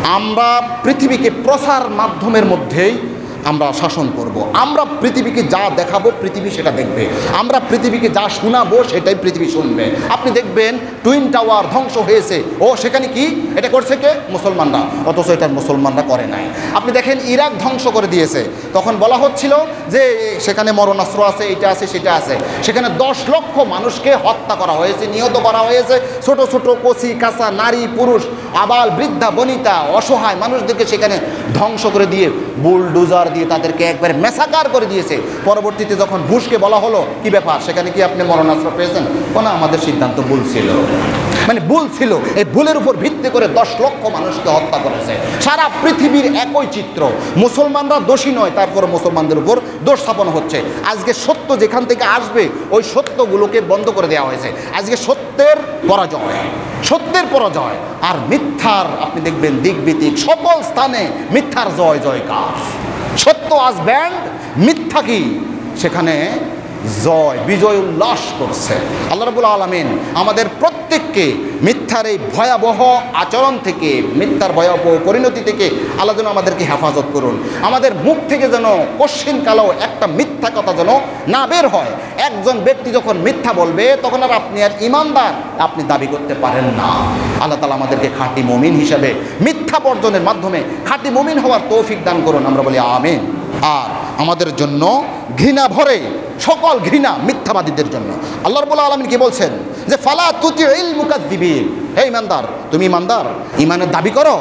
আমরা পৃথিবীকে প্রচার মাধ্যমের মধ্যেই আমরা শাসন করব। আমরা পৃথিবীকে যা দেখাবো পৃথিবী সেটা দেখবে, আমরা পৃথিবীকে যা শোনাবো সেটাই পৃথিবী শুনবে। আপনি দেখবেন টুইন টাওয়ার ধ্বংস হয়েছে, ও সেখানে কি এটা করছে কে? মুসলমানরা, অথচ এটা মুসলমানরা করে নাই। আপনি দেখেন ইরাক ধ্বংস করে দিয়েছে, তখন বলা হচ্ছিল যে সেখানে মরণাস্ত্র আছে, এটা আছে সেটা আছে। সেখানে 10 লক্ষ মানুষকে হত্যা করা হয়েছে, নিহত করা হয়েছে। ছোট ছোট কচি কাঁচা নারী পুরুষ আবাল বৃদ্ধা বনিতা অসহায় মানুষদেরকে সেখানে ধ্বংস করে দিয়ে বুলডোজার দিয়ে তাদেরকে একবারে মেসাকার করে দিয়েছে। পরবর্তীতে যখন বুশকে বলা হলো কি ব্যাপার, সেখানে কি আপনি মরণাস্ত্র পেয়েছেন? কোনো আমাদের সিদ্ধান্ত ভুল ছিল, মানে ভুল ছিল। এই ভুলের উপর ভিত্তি করে 10 লক্ষ মানুষকে হত্যা করেছে। সারা পৃথিবীর একই চিত্র। মুসলমানরা দোষী নয়, তারপর মুসলমানদের উপর দোষ স্থাপন হচ্ছে। আজকে সত্য যেখান থেকে আসবে ওই সত্যগুলোকে বন্ধ করে দেওয়া হয়েছে। আজকে সত্যের পরাজয়, সত্যের পরাজয়, আর মিথ্যার আপনি দেখবেন দিকবিদিক সকল স্থানে মিথ্যার জয় জয়কার। সত্য আজ ব্যান্ড, মিথ্যা কি সেখানে জয় বিজয় উল্লাস করছে। আল্লাহ রাব্বুল আলামিন আমাদের প্রত্যেককে মিথ্যার এই ভয়াবহ আচরণ থেকে, মিথ্যার ভয়াবহ পরিণতি থেকে আল্লাহ যেন আমাদেরকে হেফাজত করুন। আমাদের মুখ থেকে যেন কশ্চিন কালেও একটা মিথ্যা কথা যেন না বের হয়। একজন ব্যক্তি যখন মিথ্যা বলবে তখন আর আপনি আর ইমানদার আপনি দাবি করতে পারেন না। আল্লাহ তাআলা আমাদেরকে খাঁটি মুমিন হিসাবে মিথ্যা বর্জনের মাধ্যমে খাঁটি মুমিন হওয়ার তৌফিক দান করুন, আমরা বলি আমিন। আর আমাদের জন্য ঘৃণা ভরে, সকল ঘৃণা মিথ্যাবাদীদের জন্য। আল্লাহ রাব্বুল আলামিন কি বলছেন যে ফালা তুতিউল মুকাদ্দিবিন, হে ইমানদার, তুমি ইমানদার, ইমানের দাবি করো,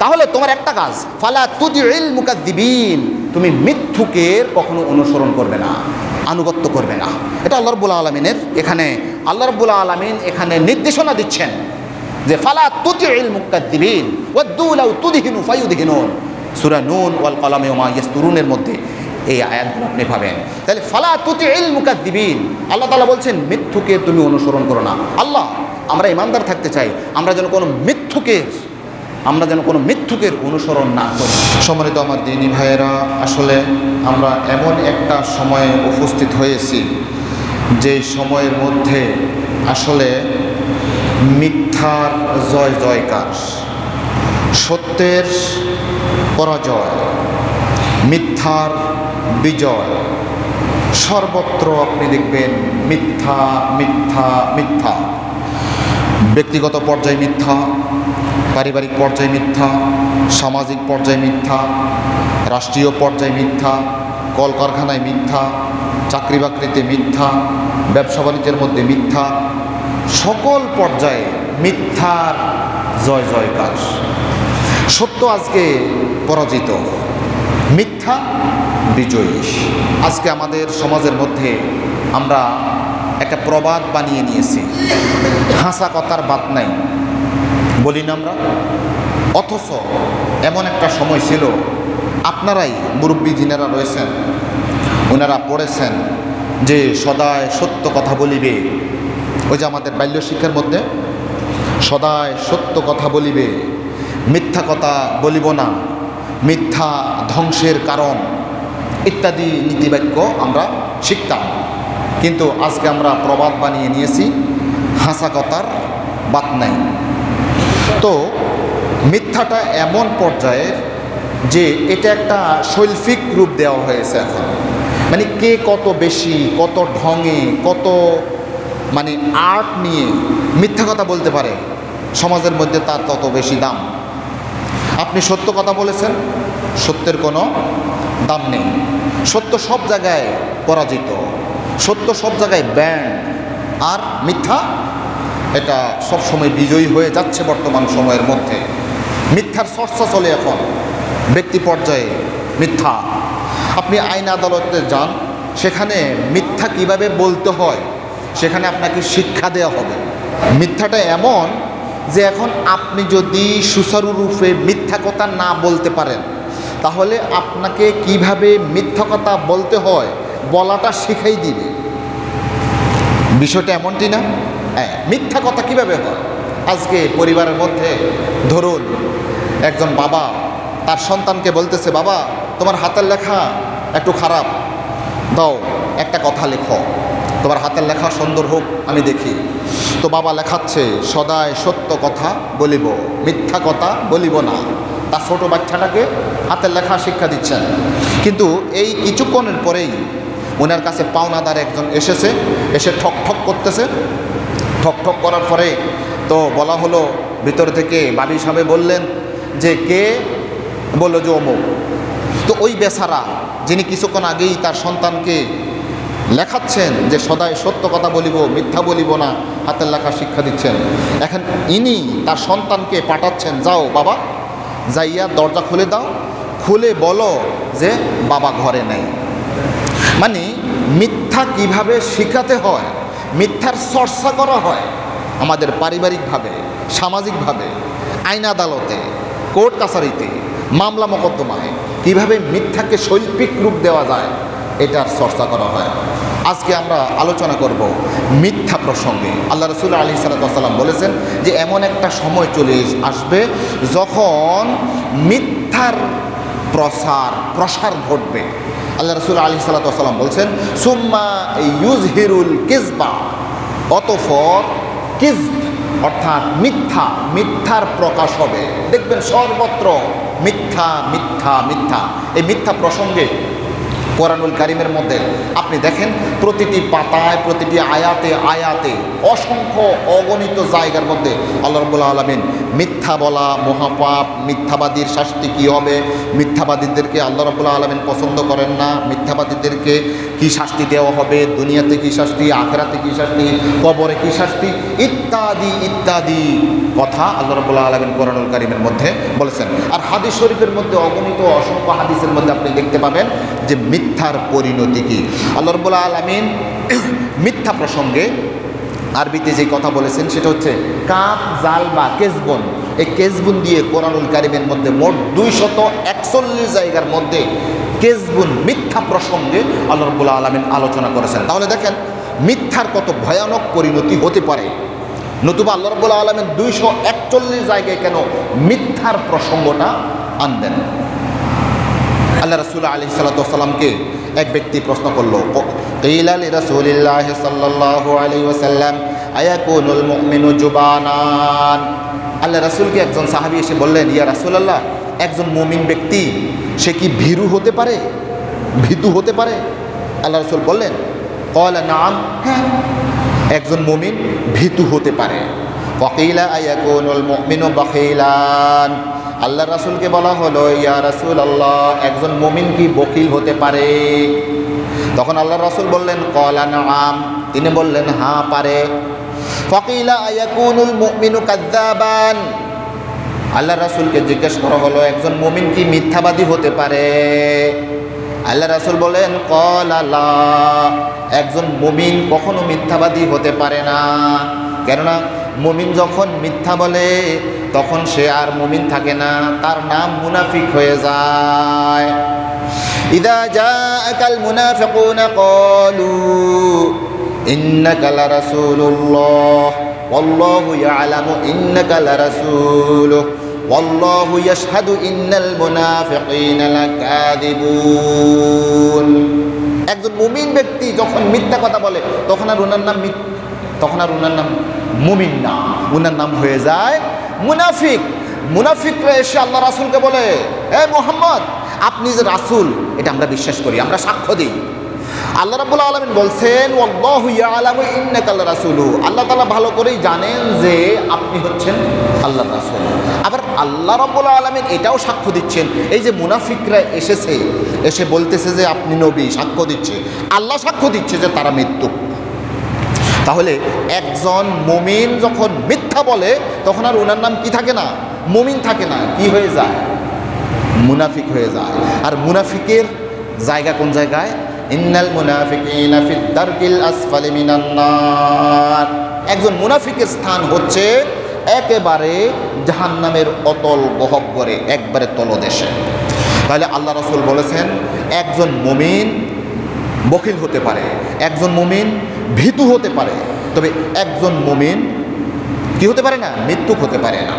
তাহলে তোমার একটা কাজ, ফালা তুতিউল মুকাদ্দিবিন, তুমি মিথ্যুকের কখনো অনুসরণ করবে না, আনুগত্য করবে না। এটা আল্লাহ রাব্বুল আলামিনের এখানে আল্লাহ রাব্বুল আলামিন এখানে নির্দেশনা দিচ্ছেন যে ফালা তুতিউল মুকাদ্দিবিন ওয়াদ্দু লাউ তুদহিনু ফায়ুদহিনুন। সূরা নূন ওয়াল কলামি ওয়া মা ইয়াসতুরুনের মধ্যে এই আয়াতগুলো আপনি পাবেন। তাহলে ফালা তুতিউল মুকাদ্দিবিন, আল্লাহ তাআলা বলছেন মিথ্যুকে তুমি অনুসরণ করো না। আল্লাহ, আমরা ইমানদার থাকতে চাই, আমরা যেন কোনো মিথ্যুকের অনুসরণ না করি। সম্মানিত আমার দিনী ভাইয়েরা, আসলে আমরা এমন একটা সময়ে উপস্থিত হয়েছি যে সময়ের মধ্যে আসলে মিথ্যার জয় জয়কার, সত্যের পরাজয়, মিথ্যার বিজয়। সর্বত্র আপনি দেখবেন মিথ্যা মিথ্যা মিথ্যা। ব্যক্তিগত পর্যায়ে মিথ্যা, পারিবারিক পর্যায়ে মিথ্যা, সামাজিক পর্যায়ে মিথ্যা, রাষ্ট্রীয় পর্যায়ে মিথ্যা, কলকারখানায় মিথ্যা, চাকরি বাকরিতে মিথ্যা, ব্যবসা বাণিজ্যের মধ্যে মিথ্যা। সকল পর্যায়ে মিথ্যার জয় জয়কার। সত্য আজকে পরাজিত, মিথ্যা বিজয়ী। আজকে আমাদের সমাজের মধ্যে আমরা একটা প্রবাদ বানিয়ে নিয়েছি, হাসা কথার বাদ নাই বলি না আমরা। অথচ এমন একটা সময় ছিল, আপনারাই মুরব্বী যিনারা রয়েছেন ওনারা পড়েছেন যে সদায় সত্য কথা বলিবে। ওই যে আমাদের বাল্য শিক্ষার মধ্যে সদায় সত্য কথা বলিবে, মিথ্যা কথা বলিব না, মিথ্যা ধ্বংসের কারণ ইত্যাদি নীতিবাক্য আমরা শিখতাম। কিন্তু আজকে আমরা প্রবাদ বানিয়ে নিয়েছি হাসা কথার বাদ নাই। তো মিথ্যাটা এমন পর্যায়ের যে এটা একটা শৈল্পিক রূপ দেওয়া হয়েছে এখন। মানে কে কত বেশি, কত ঢঙে, কত মানে আর্ট নিয়ে মিথ্যা কথা বলতে পারে, সমাজের মধ্যে তার তত বেশি দাম। আপনি সত্য কথা বলেছেন, সত্যের কোনো দাম নেই। সত্য সব জায়গায় পরাজিত, সত্য সব জায়গায় ব্যান্ড, আর মিথ্যা এটা সবসময় বিজয়ী হয়ে যাচ্ছে বর্তমান সময়ের মধ্যে। মিথ্যার চর্চা চলে এখন ব্যক্তি পর্যায়ে। মিথ্যা, আপনি আইন আদালতে যান, সেখানে মিথ্যা কিভাবে বলতে হয় সেখানে আপনাকে শিক্ষা দেওয়া হবে। মিথ্যাটা এমন যে এখন আপনি যদি সুচারুরূপে মিথ্যা কথা না বলতে পারেন, তাহলে আপনাকে কিভাবে মিথ্যা কথা বলতে হয় বলাটা শিখাই দিবে। বিষয়টা এমনটি না? হ্যাঁ, মিথ্যা কথা কিভাবে হয়। আজকে পরিবারের মধ্যে ধরুন একজন বাবা তার সন্তানকে বলতেছে, বাবা তোমার হাতের লেখা একটু খারাপ, দাও একটা কথা লেখো, তোমার হাতের লেখা সুন্দর হোক আমি দেখি। তো বাবা লেখাচ্ছে সদায় সত্য কথা বলিব, মিথ্যা কথা বলিব না। তার ছোটো বাচ্চাটাকে হাতের লেখা শিক্ষা দিচ্ছেন। কিন্তু এই কিছুক্ষণের পরেই ওনার কাছে পাওনাদার একজন এসেছে, এসে ঠক ঠক করতেছে। ঠক ঠক করার পরে তো বলা হলো, ভিতর থেকে বাড়ি সাহেব বললেন যে কে, বললো যে অমুক। তো ওই বেচারা যিনি কিছুক্ষণ আগেই তার সন্তানকে লেখাচ্ছেন যে সদাই সত্য কথা বলিব, মিথ্যা বলিব না, হাতের লেখা শিক্ষা দিচ্ছেন, এখন ইনি তার সন্তানকে পাঠাচ্ছেন, যাও বাবা, যাইয়া দরজা খুলে দাও, খুলে বলো যে বাবা ঘরে নেই। মানে মিথ্যা কিভাবে শিখাতে হয়, মিথ্যার চর্চা করা হয় আমাদের পারিবারিকভাবে, সামাজিকভাবে, আইন আদালতে, কোর্ট কাছারিতে, মামলা মোকদ্দমায় কীভাবে মিথ্যাকে শৈল্পিক রূপ দেওয়া যায় এটার চর্চা করা হয়। আজকে আমরা আলোচনা করব মিথ্যা প্রসঙ্গে। আল্লাহ রসুল আলাইহিস সালাম বলেছেন যে এমন একটা সময় চলে আসবে যখন মিথ্যার প্রসার ঘটবে। আল্লাহ রসুল আলাইহিস সালাম বলছেন সুম্মা ইউজহিরুল কিজবা, অতঃপর কিজব অর্থাৎ মিথ্যার প্রকাশ হবে। দেখবেন সর্বত্র মিথ্যা মিথ্যা মিথ্যা। এই মিথ্যা প্রসঙ্গে কোরআনুল কারীমের মধ্যে আপনি দেখেন প্রতিটি পাতায়, প্রতিটি আয়াতে আয়াতে অসংখ্য অগণিত জায়গার মধ্যে আল্লাহ রাব্বুল আলামিন মিথ্যা বলা মহাপাপ, মিথ্যাবাদীর শাস্তি কী হবে, মিথ্যাবাদীদেরকে আল্লাহ রাব্বুল আলামিন পছন্দ করেন না, মিথ্যাবাদীদেরকে কী শাস্তি দেওয়া হবে, দুনিয়াতে কী শাস্তি, আখিরাতে কী শাস্তি, কবরে কী শাস্তি, ইত্যাদি ইত্যাদি কথা আল্লাহ রাব্বুল আলামিন কোরআনুল কারীমের মধ্যে বলেছেন। আর হাদিস শরীফের মধ্যে অগণিত অসংখ্য হাদিসের মধ্যে আপনি দেখতে পাবেন যে মিথ্যার পরিণতি কী। আল্লাহ রাব্বুল আলামিন মিথ্যা প্রসঙ্গে আরবিতে যে কথা বলেছেন সেটা হচ্ছে কাপ জাল বা কেজবন। এই কেজবুন দিয়ে কোরআনুল কারীমের মধ্যে মোট 241 জায়গার মধ্যে কেজবুন মিথ্যা প্রসঙ্গে আল্লাহ রাব্বুল আলামিন আলোচনা করেছেন। তাহলে দেখেন মিথ্যার কত ভয়ানক পরিণতি হতে পারে, নতুবা আল্লাহ রাব্বুল আলামিন 241 জায়গায় কেন মিথ্যার প্রসঙ্গটা আনবেন। আল্লাহ রাসূল আলাইহিস সালামকে এক ব্যক্তি প্রশ্ন করলো, কিলা লিরাসূলিল্লাহি সাল্লাল্লাহু আলাইহি ওয়াসাল্লাম আয়াকুনুল মুমিনু জুবানান। আল্লাহ রাসূলকে একজন সাহাবী এসে বললেন, ইয়া রাসূলুল্লাহ, একজন মুমিন ব্যক্তি সে কি ভীরু হতে পারে, ভীতু হতে পারে? আল্লাহ রাসূল বললেন, ক্বালা নাআম, হ্যাঁ, একজন মুমিন ভীতু হতে পারে। ওয়াকিলা আয়াকুনুল মুমিনু বাখিলান। আল্লাহ রাসূলকে বলা হলো, ইয়া রাসূলুল্লাহ, একজন মুমিন কি বখিল হতে পারে? তখন আল্লাহ রাসূল বললেন, ক্বালা নাআম, তিনি বললেন হ্যাঁ পারে। ফাকিলা আয়াকুনুল মুমিনু কাযযাবান। আল্লাহ রাসূলকে জিজ্ঞেস করা হলো, একজন মুমিন কি মিথ্যাবাদী হতে পারে? আল্লাহ রাসূল বলেন, ক্বালা লা, একজন মুমিন কখনো মিথ্যাবাদী হতে পারে না। কেননা মুমিন যখন মিথ্যা বলে তখন সে আর মুমিন থাকে না, তার নাম মুনাফিক হয়ে যায়। ইযা জাআকাল মুনাফিকুনা ক্বালু ইন্নাকা লারাসূলুল্লাহ ওয়াল্লাহু ইয়ালামু ইন্নাকা লারাসূলুহু ওয়াল্লাহু ইয়াশহাদু ইন্নাল মুনাফিকিনা লাকাযিবুন। একজন মুমিন ব্যক্তি যখন মিথ্যা কথা বলে তখন আর ওনার নাম মুমিন না, ওনার নাম হয়ে যায় মুনাফিক। মুনাফিকরা এসে আল্লাহ রাসূলকে বলে, হে মুহাম্মদ, আপনি যে রাসূল এটা আমরা বিশ্বাস করি, আমরা সাক্ষ্য দিই। আল্লাহ রাব্বুল আলামিন বলছেন, ওয়াল্লাহু ইয়ালামু ইন্নাকা লারাসূলুহু, আল্লাহ তাআলা ভালো করেই জানেন যে আপনি হচ্ছেন আল্লাহর রাসূল। আবার আল্লাহ রাব্বুল আলামিন এটাও সাক্ষ্য দিচ্ছেন, এই যে মুনাফিকরা এসে বলতেছে যে আপনি নবী, সাক্ষ্য দিচ্ছে, আল্লাহ সাক্ষ্য দিচ্ছে যে তারা মৃত্যু। তাহলে একজন মুমিন যখন মিথ্যা বলে তখন আর ওনার নাম কি থাকে না, মুমিন থাকে না, কি হয়ে যায়, মুনাফিক হয়ে যায়। আর মুনাফিকের জায়গা কোন জায়গায়? ইন্নাল মুনাফিকিনা ফিদ দারকিল আসফালি মিনান নার। একজন মুনাফিকের স্থান হচ্ছে একেবারে জাহান্নামের অতল গহ্বরে, একবারে তলদেশে। তাহলে আল্লাহ রাসূল বলেছেন একজন মুমিন বখিল হতে পারে, একজন মুমিন ভীতু হতে পারে, তবে একজন মুমিন কি হতে পারে না, মৃত্যুক হতে পারে না।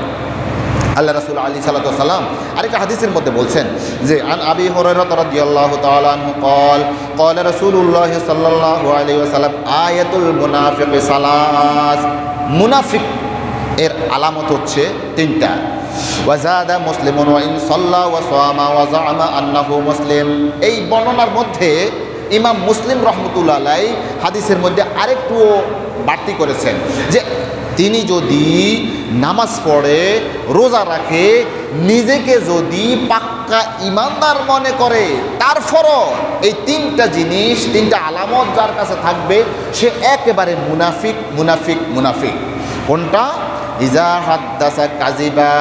আল্লাহ রাসূল আলাইহিস সালাতু ওয়াস সালাম আরেকটা হাদিসের মধ্যে বলছেন যে আন আবি হুরায়রা রাদিয়াল্লাহু তাআলা আনহু قال قال রাসূলুল্লাহ সাল্লাল্লাহু আলাইহি ওয়াসাল্লাম আয়াতুল মুনাফিকি সালাস। মুনাফিক এর আলামত হচ্ছে তিনটা। ওয়াজাদা মুসলিমুন ওয়া ইন সাল্লা ওয়া সামা ওয়া যাআমা আন্নাহু মুসলিম। এই বর্ণনার মধ্যে ইমাম মুসলিম রহমতুল্লাহ আলাইহি হাদিসের মধ্যে আরেকটু বাড়তি করেছেন যে তিনি যদি নামাজ পড়ে, রোজা রাখে, নিজেকে যদি পাক্কা ইমানদার মনে করে, তারপরও এই তিনটা জিনিস, তিনটা আলামত যার কাছে থাকবে, সে একেবারে মুনাফিক মুনাফিক মুনাফিক। কোনটা? ইজা হাদ্দাসা কাযিবা,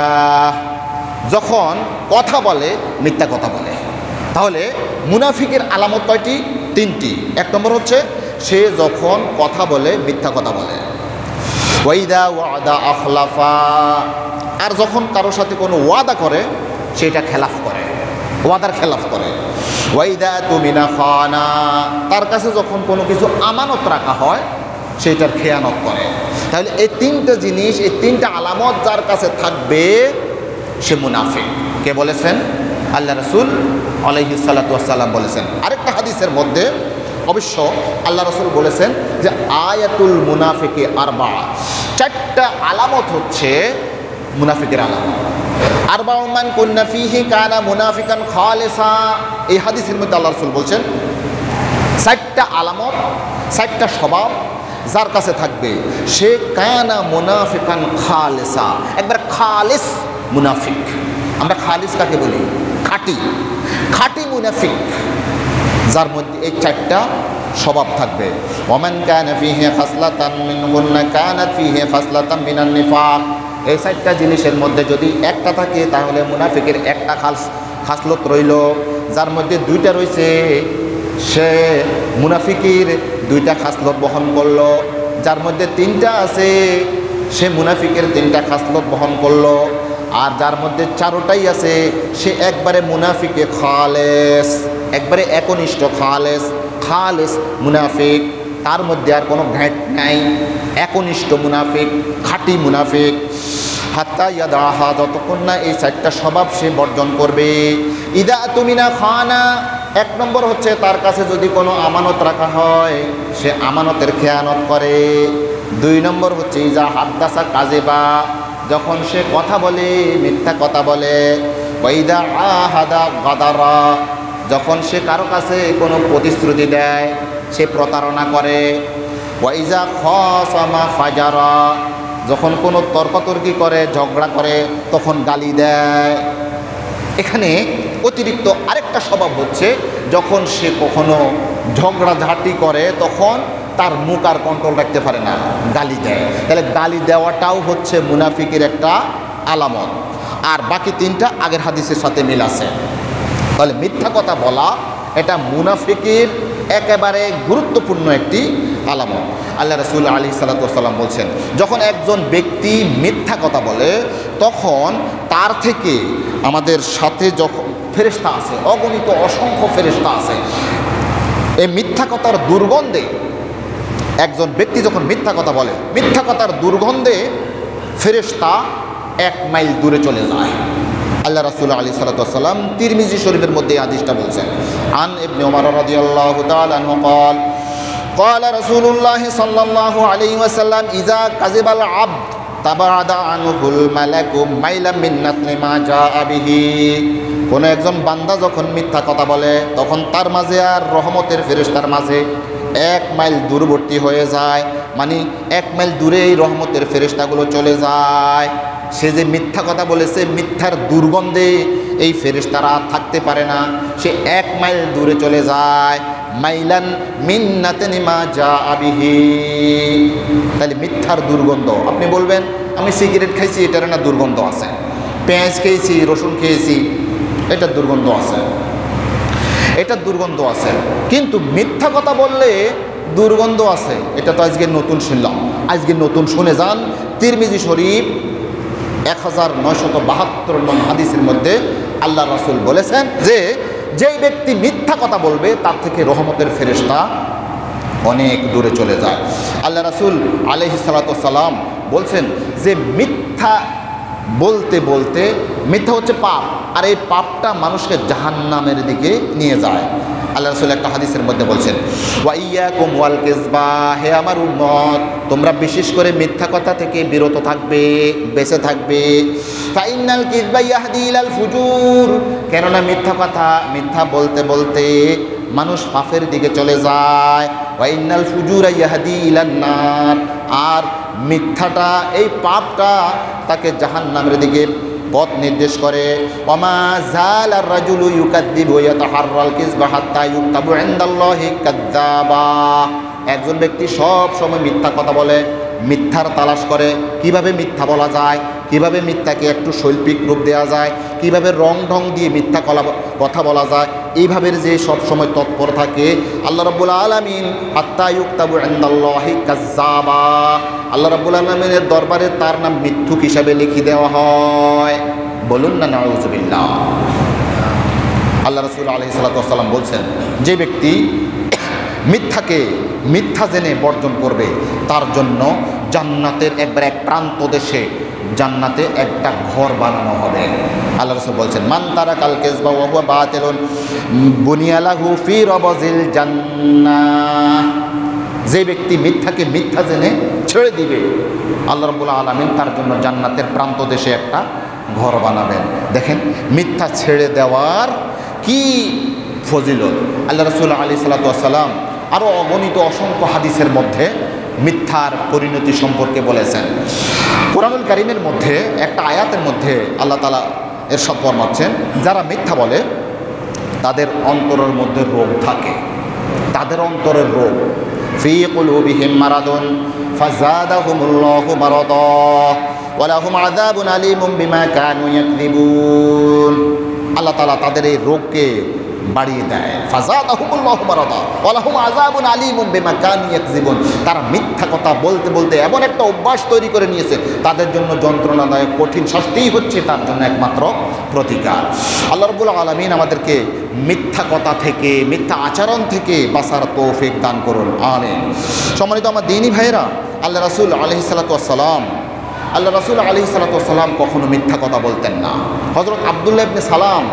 যখন কথা বলে মিথ্যা কথা বলে। তাহলে মুনাফিকের আলামত কয়টি? তিনটি। এক নম্বর হচ্ছে সে যখন কথা বলে মিথ্যা কথা বলে। ওয়াইদা ওয়াদা আখলাফা, আর যখন কারোর সাথে কোনো ওয়াদা করে সেটা খেলাফ করে, ওয়াদার খেলাফ করে। ওয়াইদা তুমিনা খানা, তার কাছে যখন কোনো কিছু আমানত রাখা হয় সেটার খেয়ানত করে। তাহলে এই তিনটা জিনিস, এই তিনটা আলামত যার কাছে থাকবে সে মুনাফিক। কে বলেছেন? আল্লাহ রাসূল আলাইহিস সালাতু ওয়াস সালাম বলেছেন। আরেকটা হাদিসের মধ্যে অবশ্য আল্লাহ রাসূল বলেছেন যে আয়াতুল মুনাফিকি আরবা, চারটা আলামত হচ্ছে মুনাফিকের আলামত। আরবাউন মান কুন্না ফীহি কানা মুনাফিকান খালিসা, এই হাদিসের মধ্যে আল্লাহ রাসূল বলছেন চারটা আলামত, চারটা স্বভাব যার কাছে থাকবে সে কানা মুনাফিকান খালিসা, একবার খালিস মুনাফিক। আমরা খালিস কাকে বলি? খাঁটি, খাঁটি মুনাফিক, যার মধ্যে এই চারটা স্বভাব থাকবে। ওমান কানা ফীহি খাসলাতান মিনহুন্না কানাত ফীহি খাসলাতান মিনান নিফাক, এই চারটা জিনিসের মধ্যে যদি একটা থাকে তাহলে মুনাফিকের একটা খাসলত রইল। যার মধ্যে দুইটা রয়েছে সে মুনাফিকের দুইটা খাসলত বহন করলো। যার মধ্যে তিনটা আছে সে মুনাফিকের তিনটা খাসলত বহন করলো। আর যার মধ্যে চারোটাই আছে সে একবারে মুনাফিকে খালেস, একবারে একনিষ্ঠ খালেস, খালেস মুনাফিক, তার মধ্যে আর কোনো ঘাট নাই, একনিষ্ঠ মুনাফিক, খাঁটি মুনাফিক। হাত্তা ইয়াদাহা, যতক্ষণ না এই চারটা স্বভাব সে বর্জন করবে। ইদা তুমিনা খানা, এক নম্বর হচ্ছে তার কাছে যদি কোনো আমানত রাখা হয় সে আমানতের খেয়ানত করে। দুই নম্বর হচ্ছে ইজা হাদ্দাসা কাযিবা, যখন সে কথা বলে মিথ্যা কথা বলে। ওয়াইদা আহাদা গাদারা, যখন সে কারো কাছে কোনো প্রতিশ্রুতি দেয় সে প্রতারণা করে। ওয়াইজা খাসামা ফাজারা, যখন কোনো তর্কতর্কি করে, ঝগড়া করে, তখন গালি দেয়। এখানে অতিরিক্ত আরেকটা স্বভাব হচ্ছে যখন সে কখনো ঝগড়াঝাটি করে তখন তার মুখ আর কন্ট্রোল রাখতে পারে না, গালি দেয়। তাহলে গালি দেওয়াটাও হচ্ছে মুনাফিকের একটা আলামত। আর বাকি তিনটা আগের হাদিসের সাথে মিল আছে। তাহলে মিথ্যা কথা বলা এটা মুনাফিকের একেবারে গুরুত্বপূর্ণ একটি আলামত। আল্লাহ রাসূল আলাইহিস সালাতু ওয়াস সালাম বলছেন যখন একজন ব্যক্তি মিথ্যা কথা বলে তখন তার থেকে আমাদের সাথে যখন ফেরেশতা আছে, অগণিত অসংখ্য ফেরেশতা আছে, এই মিথ্যা কথার দুর্গন্ধে একজন ব্যক্তি যখন মিথ্যা কথা বলে, মিথ্যা কথার দুর্গন্ধে ফেরেশতা 1 মাইল দূরে চলে যায়। আল্লাহ রাসূল আলাইহিস সালাতু ওয়াস সালাম তিরমিজি শরীফের মধ্যে এই হাদিসটা বলছেন। আন ইবনে ওমর রাদিয়াল্লাহু তাআলা আনহু قال قال رسول الله صلى الله عليه وسلم اذا كذب العبد تبعد عنه الملك ميلا من نتن ما جاء به, কোন একজন বান্দা যখন মিথ্যা কথা বলে তখন তার মাঝে আর রহমতের ফেরেশতার মাঝে 1 মাইল দূরবর্তী হয়ে যায়। মানে 1 মাইল দূরে এই রহমতের ফেরেশতাগুলো চলে যায়। সে যে মিথ্যা কথা বলেছে, মিথ্যার দুর্গন্ধে এই ফেরেশতারা থাকতে পারে না, সে 1 মাইল দূরে চলে যায়। মাইলান মিন্নাতিন মা জাআ বিহি, তাহলে মিথ্যার দুর্গন্ধ। আপনি বলবেন আমি সিগারেট খাইছি, এটার না দুর্গন্ধ আছে, পেঁয়াজ খেয়েছি, রসুন খেয়েছি, এটার দুর্গন্ধ আছে, এটার দুর্গন্ধ আছে। কিন্তু মিথ্যা কথা বললে দুর্গন্ধ আছে, এটা তো আজকে নতুন শুনলাম। আজকে নতুন শুনে যান তিরমিজি শরীফ 1972 নং হাদিসের মধ্যে আল্লাহ রাসূল বলেছেন যে যেই ব্যক্তি মিথ্যা কথা বলবে তার থেকে রহমতের ফেরেশতা অনেক দূরে চলে যায়। আল্লাহ রাসূল আলাইহিস সালাতু ওয়াস সালাম বলছেন যে মিথ্যা বলতে বলতে, মিথ্যা হচ্ছে পাপ, আর এই পাপটা মানুষকে জাহান্নামের দিকে নিয়ে যায়। আল্লাহ রাসূল একটা হাদিসের মধ্যে বলছেন ওয়া ইয়াকুম ওয়াল কিযবা, হে আমার উম্মত তোমরা বিশেষ করে মিথ্যা কথা থেকে বিরত থাকবে, বেঁচে থাকবে। ফাইনাল কিযবা ইয়াহদি ইলাল ফুজুর, কেননা মিথ্যা কথা, মিথ্যা বলতে বলতে মানুষ পাপের দিকে চলে যায়। ওয়াইনাল ফুজুরা ইয়াহদি ইলান নার, আর মিথ্যাটা, এই পাপটা তাকে জাহান্নামের দিকে পথ নির্দেশ করে। ওমা জালার রাজুলু ইউকাদ্দিবু ওয়া ইয়াতাহাররাল কিযবা হাত্তা ইউকতাবু ইনদাল্লাহি কাযযাবা, একজন ব্যক্তি সব সময় মিথ্যা কথা বলে, মিথ্যার তালাশ করে, কিভাবে মিথ্যা বলা যায়, কিভাবে মিথ্যাকে একটু শৈল্পিক রূপ দেওয়া যায়, কিভাবে রং ঢং দিয়ে মিথ্যা কথা বলা যায়, এইভাবে যে সব সময় তৎপর থাকে। আল্লাহ রাব্বুল আলামিন হাত্তা ইউকতাবু ইনদাল্লাহি কাযযাবা, আল্লাহ রাব্বুল আলামিনের দরবারে তার নাম মিথ্যুক হিসাবে লিখে দেওয়া হয়। বলুন না নাউযুবিল্লাহ। আল্লাহ রাসূল আলাইহিস সালাতু ওয়াস সালাম বলছেন, যে ব্যক্তি মিথ্যাকে মিথ্যা জেনে বর্জন করবে তার জন্য জান্নাতের একবার এক প্রান্ত দেশে জান্নাতে একটা ঘর বানানো হবে। আল্লাহ রাসূল বলছেন, মান তারাকাল কিযবা ওয়া হুয়া বাতিলুন বুনিয়া লাহু ফি রাবাজিল জান্নাহ, যে ব্যক্তি মিথ্যাকে মিথ্যা জেনে ছেড়ে দিবে আল্লাহ রাব্বুল আলামিন তার জন্য জান্নাতের প্রান্ত দেশে একটা ঘর বানাবেন। দেখেন মিথ্যা ছেড়ে দেওয়ার কি ফজিলত। আল্লাহ রাসূল আলাইহিস সালাতু ওয়াস সালাম আরও অগণিত অসংখ্য হাদিসের মধ্যে মিথ্যার পরিণতি সম্পর্কে বলেছেন। কোরআনুল কারীমের মধ্যে একটা আয়াতের মধ্যে আল্লাহ তাআলা এরশাদ ফরমাচ্ছেন, যারা মিথ্যা বলে তাদের অন্তরের মধ্যে রোগ থাকে, তাদের অন্তরের রোগ। ফি কুলুবিহিম মারাদুন ফাযাদাহুমুল্লাহু মারাদা ওয়া লাহুম আযাবুন আলীমুম বিমা কানু ইয়াকযিবুন। আল্লাহ তাআলা তাদের এই রোগকে বাড়িয়ে দেয়। ফাযাদাহুমুল্লাহু মারাদা ওয়া লাহুম আযাবুন আলীমুম বিমা কানু ইয়াকযিবুন, তারা মিথ্যা কথা বলতে বলতে এমন একটা অভ্যাস তৈরি করে নিয়েছে, তাদের জন্য যন্ত্রণাদায়ক কঠিন শাস্তিই হচ্ছে তার জন্য একমাত্র প্রতিকার। আল্লাহ রাব্বুল আলামিন আমাদেরকে মিথ্যা কথা থেকে, মিথ্যা আচরণ থেকে বাঁচার তৌফিক দান করুন, আমিন। সম্মানিত আমার দ্বীনি ভাইয়েরা, আল্লাহ রাসূল আলাইহিস সালাতু ওয়াস সালাম কখনো মিথ্যা কথা বলতেন না। হযরত আব্দুল্লাহ ইবনে সালাম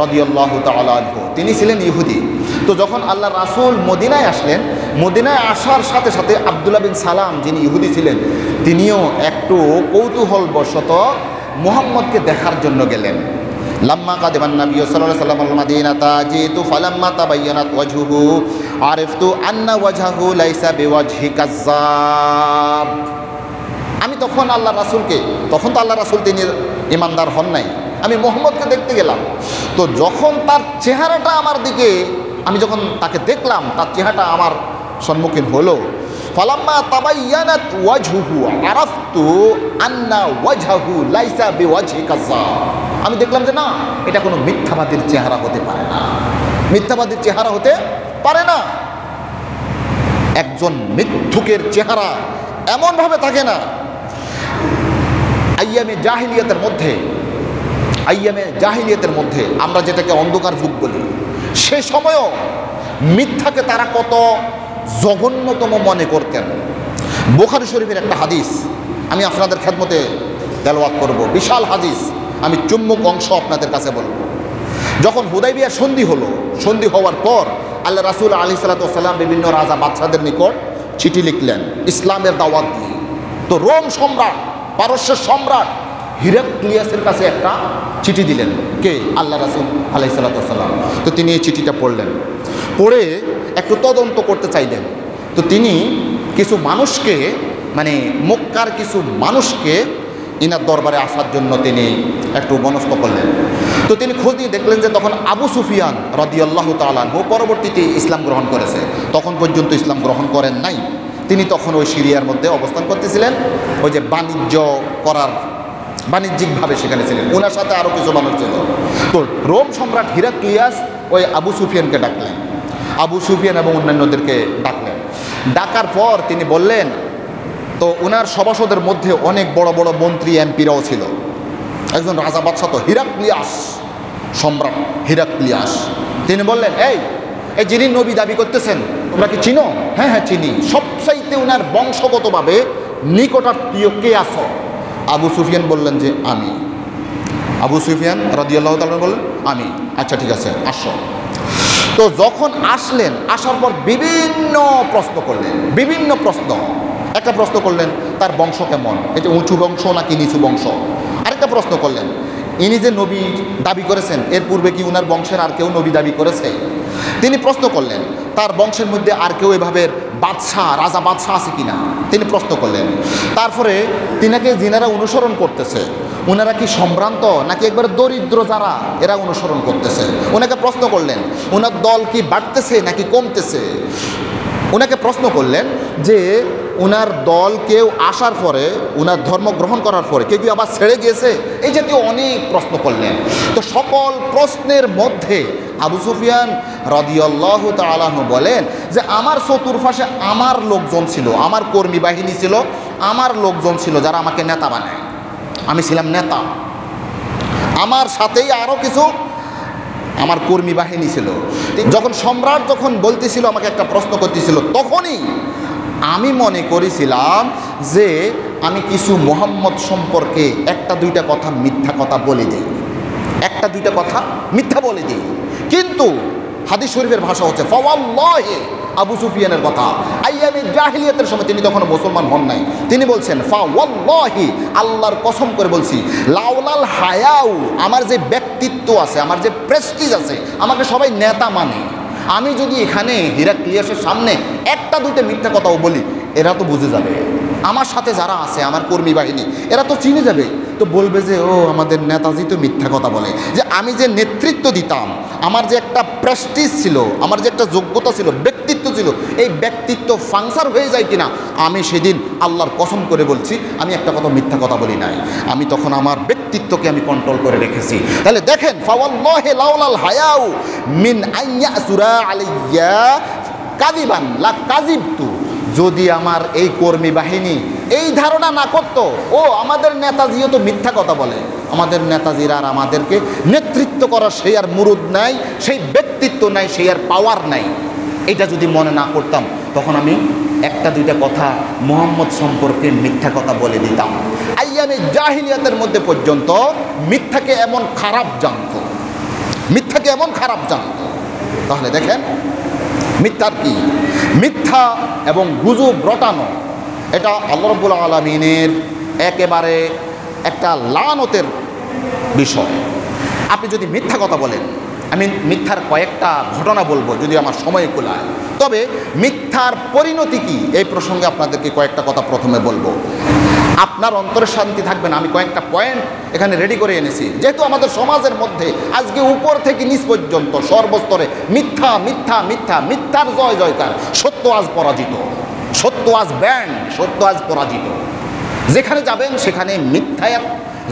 রাদিয়াল্লাহু তাআলা আনহু, তিনি ছিলেন ইহুদি। তো যখন আল্লাহ রাসূল মদিনায় আসলেন, মদিনায় আসার সাথে সাথে আব্দুল্লাহ বিন সালাম যিনি ইহুদি ছিলেন, তিনিও একটু কৌতূহলবশত মুহাম্মদকে দেখার জন্য গেলেন। লাম্মা কাদিমান নবী সাল্লাল্লাহু আলাইহি ওয়াসাল্লাম আল মাদিনাতা জিতু ফালাম্মা তাবায়্যানাত ওয়াজহুহু আরিফতু আন্না ওয়াজহাহু লাইসা বিওয়াজহি কাযযাব। আমি তখন আল্লাহ রাসূলকে, তখন তো আল্লাহ রাসূল তিনি ঈমানদার হন নাই, আমি মুহাম্মদকে দেখতে গেলাম। তো যখন তার চেহারাটা আমার দিকে, আমি যখন তাকে দেখলাম, তার চেহারাটা আমার সম্মুখীন হলো, ফালাম্মা তাবায়্যানাত ওয়াজহুহু আরাফতু আন্না ওয়াজহাহু লাইসা বিওয়াজহি কাযযাব। আমি দেখলাম যে না, এটা কোনো মিথ্যাবাদীর চেহারা হতে পারে না, মিথ্যাবাদীর চেহারা হতে পারে না। একজন মিথ্যুকের চেহারা এমনভাবে থাকে না। আইয়ামে জাহিলিয়াতের মধ্যে আমরা যেটাকে অন্ধকার যুগ বলি, সে সময়ও মিথ্যাকে তারা কত জঘন্যতম মনে করতেন। বুখারী শরীফের একটা হাদিস আমি আপনাদের খেদমতে তেলাওয়াত করব, বিশাল হাদিস, আমি চুম্বক অংশ আপনাদের কাছে বলব। যখন হুদাইবিয়া সন্ধি হওয়ার পর আল্লাহ রাসূল আলাইহিস সালাতু ওয়াস সালাম বিভিন্ন রাজা বাদশাদের নিকট চিঠি লিখলেন ইসলামের দাওয়াত দিয়ে। তো রোম সম্রাট, পারস্যের সম্রাট হিরাক্লিয়াসের কাছে একটা চিঠি দিলেন, কে? আল্লাহ রাসূল আলাইহিস সালাতু ওয়াস সালাম। তো তিনি এই চিঠিটা পড়লেন, পড়ে একটু তদন্ত করতে চাইলেন। তো তিনি কিছু মানুষকে, মানে মক্কার কিছু মানুষকে ইনার দরবারে আসার জন্য তিনি একটু মনস্থ করলেন। তো তিনি খোঁজ নিয়ে দেখলেন যে তখন আবু সুফিয়ান রাদিয়াল্লাহু তাআলা আনহু পরবর্তীতে ইসলাম গ্রহণ করেছে, তখন পর্যন্ত ইসলাম গ্রহণ করেন নাই। তিনি তখন ওই সিরিয়ার মধ্যে অবস্থান করতেছিলেন, ওই যে বাণিজ্যিকভাবে সেখানে ছিলেন, ওনার সাথে আরও কিছু মানুষ ছিল। তো রোম সম্রাট হিরাক্লিয়াস ওই আবু সুফিয়ানকে ডাকলেন, আবু সুফিয়ান এবং অন্যান্যদেরকে ডাকলেন। ডাকার পর তিনি বললেন, তো ওনার সভাসদের মধ্যে অনেক বড় বড় মন্ত্রী এমপিরাও ছিল। একজন রাজা বাদশাহ তো হিরাক্লিয়াস, সম্রাট হিরাক্লিয়াস। তিনি বললেন, এই যিনি নবী দাবি করতেছেন তোমরা কি চিনো? হ্যাঁ হ্যাঁ চিনি। সবচাইতে ওনার বংশগতভাবে নিকটাত্মীয় কে আছো? আবু সুফিয়ান বললেন যে আমি। আবু সুফিয়ান রাদিয়াল্লাহু তাআলা বললেন আমি। আচ্ছা ঠিক আছে, আসো। তো যখন আসলেন, আসার পর বিভিন্ন প্রশ্ন করলেন, বিভিন্ন প্রশ্ন। একটা প্রশ্ন করলেন তার বংশ কেমন, এটা উঁচু বংশ নাকি নিচু বংশ। আরেকটা প্রশ্ন করলেন, ইনি যে নবী দাবি করেছেন, এর পূর্বে কি উনার বংশের আর কেউ নবী দাবি করেছে? তিনি প্রশ্ন করলেন তার বংশের মধ্যে আর কেউ এভাবে বাদশাহ, রাজা বাদশাহ আছে কিনা, তিনি প্রশ্ন করলেন। তারপরে তিনাকে যিনারা অনুসরণ করতেছে ওনারা কি সম্ভ্রান্ত নাকি একবারে দরিদ্র যারা এরা অনুসরণ করতেছে, ওনাকে প্রশ্ন করলেন। ওনার দল কি বাড়তেছে নাকি কমতেছে? ওনাকে প্রশ্ন করলেন যে ওনার দল কেউ আসার পরে, ওনার ধর্ম গ্রহণ করার পরে কেউ আবার ছেড়ে গিয়েছে, এই জাতীয় অনেক প্রশ্ন করলেন। তো সকল প্রশ্নের মধ্যে আবু সুফিয়ান রাদিয়াল্লাহু তাআলা আনহু বলেন যে আমার চতুর্পাশে আমার লোকজন ছিল, আমার কর্মী বাহিনী ছিল, আমার লোকজন ছিল যারা আমাকে নেতা বানায়, আমি ছিলাম নেতা। আমার সাথেই আরও কিছু আমার কর্মী বাহিনী ছিল। যখন সম্রাট যখন বলতেছিল, আমাকে একটা প্রশ্ন করতেছিল, তখনই আমি মনে করেছিলাম যে আমি কিছু মুহাম্মদ সম্পর্কে একটা দুইটা কথা মিথ্যা কথা বলে দিই, একটা দুইটা কথা মিথ্যা বলে দিই। কিন্তু হাদিস শরীফের ভাষা হচ্ছে ফাওয়াল্লাহি, আবু সুফিয়ানের কথা, আইয়ামে জাহিলিয়াতের সময়, তিনি তখন মুসলমান হন নাই, তিনি বলছেন ফাওয়াল্লাহি, আল্লাহর কসম করে বলছি, লাউলাল হায়াউ, আমার যে ব্যক্তিত্ব আছে, আমার যে প্রেস্টিজ আছে, আমাকে সবাই নেতা মানে, আমি যদি এখানে হিরাক্লিয়াসের সামনে একটা দুইটা মিথ্যা কথাও বলি, এরা তো বুঝে যাবে, আমার সাথে যারা আছে আমার কর্মী বাহিনী এরা তো চিনে যাবে, তো বলবে যে ও আমাদের নেতাজি তো মিথ্যা কথা বলে। যে আমি যে নেতৃত্ব দিতাম, আমার যে একটা প্রেস্টিজ ছিল, আমার যে একটা যোগ্যতা ছিল, ব্যক্তিত্ব ছিল, এই ব্যক্তিত্ব ফাংশন হয়ে যায় কিনা, আমি সেদিন আল্লাহর কসম করে বলছি আমি একটা কথা মিথ্যা কথা বলি নাই, আমি তখন আমার ব্যক্তিত্বকে আমি কন্ট্রোল করে রেখেছি। তাহলে দেখেন ফাওয়াল্লাহি লাউলাল হায়াউ মিন আইয়াসুরা আলাইয়া কাযিবান লা কাযিবতু, যদি আমার এই কর্মী বাহিনী এই ধারণা না করতো ও আমাদের নেতাজিও তো মিথ্যা কথা বলে, আমাদের নেতাজিরা আর আমাদেরকে নেতৃত্ব করার সেই আর মুরুদ নাই, সেই ব্যক্তিত্ব নাই, সেই আর পাওয়ার নাই, এটা যদি মনে না করতাম, তখন আমি একটা দুইটা কথা মুহাম্মদ সম্পর্কে মিথ্যা কথা বলে দিতাম। আইয়ামে জাহিলিয়াতের মধ্যে পর্যন্ত মিথ্যাকে এমন খারাপ জানতো, মিথ্যাকে এমন খারাপ জানতো। তাহলে দেখেন মিথ্যার কি, মিথ্যা এবং গুজব রটানো, এটা আল্লাহ রাব্বুল আলামিনের একেবারে একটা লানতের বিষয়। আপনি যদি মিথ্যা কথা বলেন, আমি মিথ্যার কয়েকটা ঘটনা বলবো যদি আমার সময় কুলায়, তবে মিথ্যার পরিণতি কি এই প্রসঙ্গে আপনাদেরকে কয়েকটা কথা প্রথমে বলবো, আপনার অন্তরে শান্তি থাকবে না। আমি কয়েকটা পয়েন্ট এখানে রেডি করে এনেছি, যেহেতু আমাদের সমাজের মধ্যে আজকে উপর থেকে নিচ পর্যন্ত সর্বস্তরে মিথ্যা মিথ্যা মিথ্যা, মিথ্যার জয় জয়কার, সত্য আজ পরাজিত, সত্য আজ ব্যান্ড, সত্য আজ পরাজিত, যেখানে যাবেন সেখানে মিথ্যার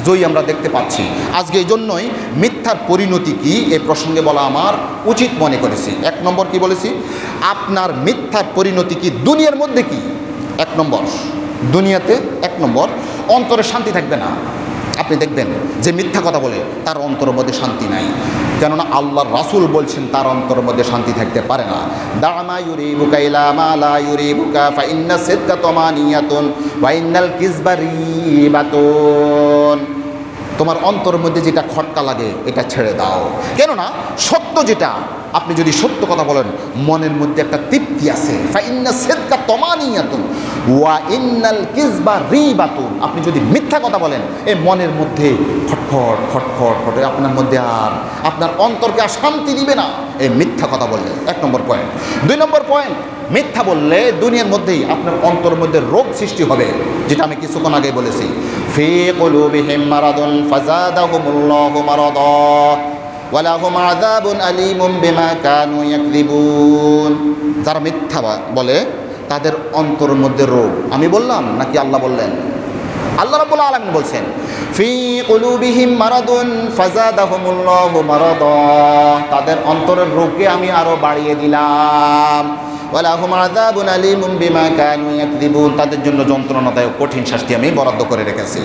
জয়ী আমরা দেখতে পাচ্ছি। আজকে এই জন্যই মিথ্যার পরিণতি কি এই প্রসঙ্গে বলা আমার উচিত মনে করেছি। এক নম্বর কি বলেছি, আপনার মিথ্যার পরিণতি কি দুনিয়ার মধ্যে কি, এক নম্বর দুনিয়াতে, এক নম্বর অন্তরে শান্তি থাকবে না। আপনি দেখবেন যে মিথ্যা কথা বলে তার অন্তরের মধ্যে শান্তি নাই, কেননা আল্লাহর রাসূল বলছেন তার অন্তরের মধ্যে শান্তি থাকতে পারে না। দামা ইউরিবুকা ইলা মা লা ইউরিবুকা ফা ইন্না সিদকা তামানিয়াতুন ওয়া ইন্নাল কিযবা রিবাতুন, তোমার অন্তরের মধ্যে যেটা খটকা লাগে এটা ছেড়ে দাও, কেননা সত্য যেটা, আপনি যদি সত্য কথা বলেন মনের মধ্যে একটা তৃপ্তি আছে, ফা ইন্না সিদকা তামানিয়াতুন ওয়া ইন্নাল কিযবা রিবাতুন, আপনি যদি মিথ্যা কথা বলেন এই মনের মধ্যে খটখট খটখট খট, আপনার মধ্যে আর আপনার অন্তরকে আর শান্তি দিবে না এই মিথ্যা কথা বললে। এক নম্বর পয়েন্ট। দুই নম্বর পয়েন্ট, মিথ্যা বললে দুনিয়ার মধ্যেই আপনার অন্তরের মধ্যে রোগ সৃষ্টি হবে, যেটা আমি কিছুক্ষণ আগে বলেছি, ফি কুলুবিহিম মারাদুন ফাযাদাহুমুল্লাহু মারাদা ওয়া লাহুম আযাবুন আলীমুম বিমা কানু ইয়াকযিবুন, যারা মিথ্যা বলে তাদের অন্তরের মধ্যে রোগ, আমি বললাম নাকি আল্লাহ বললেন? আল্লাহ রাব্বুল আলামিন বলছেন ফি কুলুবিহিম মারাদুন ফাযাদাহুমুল্লাহু মারাদা, তাদের অন্তরের রোগকে আমি আরো বাড়িয়ে দিলাম, ওয়া লাহুম আযাবুন আলীমুম বিমা কানু ইয়াকযিবুন, তাদের জন্য যন্ত্রণাদায়ক কঠিন শাস্তি আমি বরাদ্দ করে রেখেছি।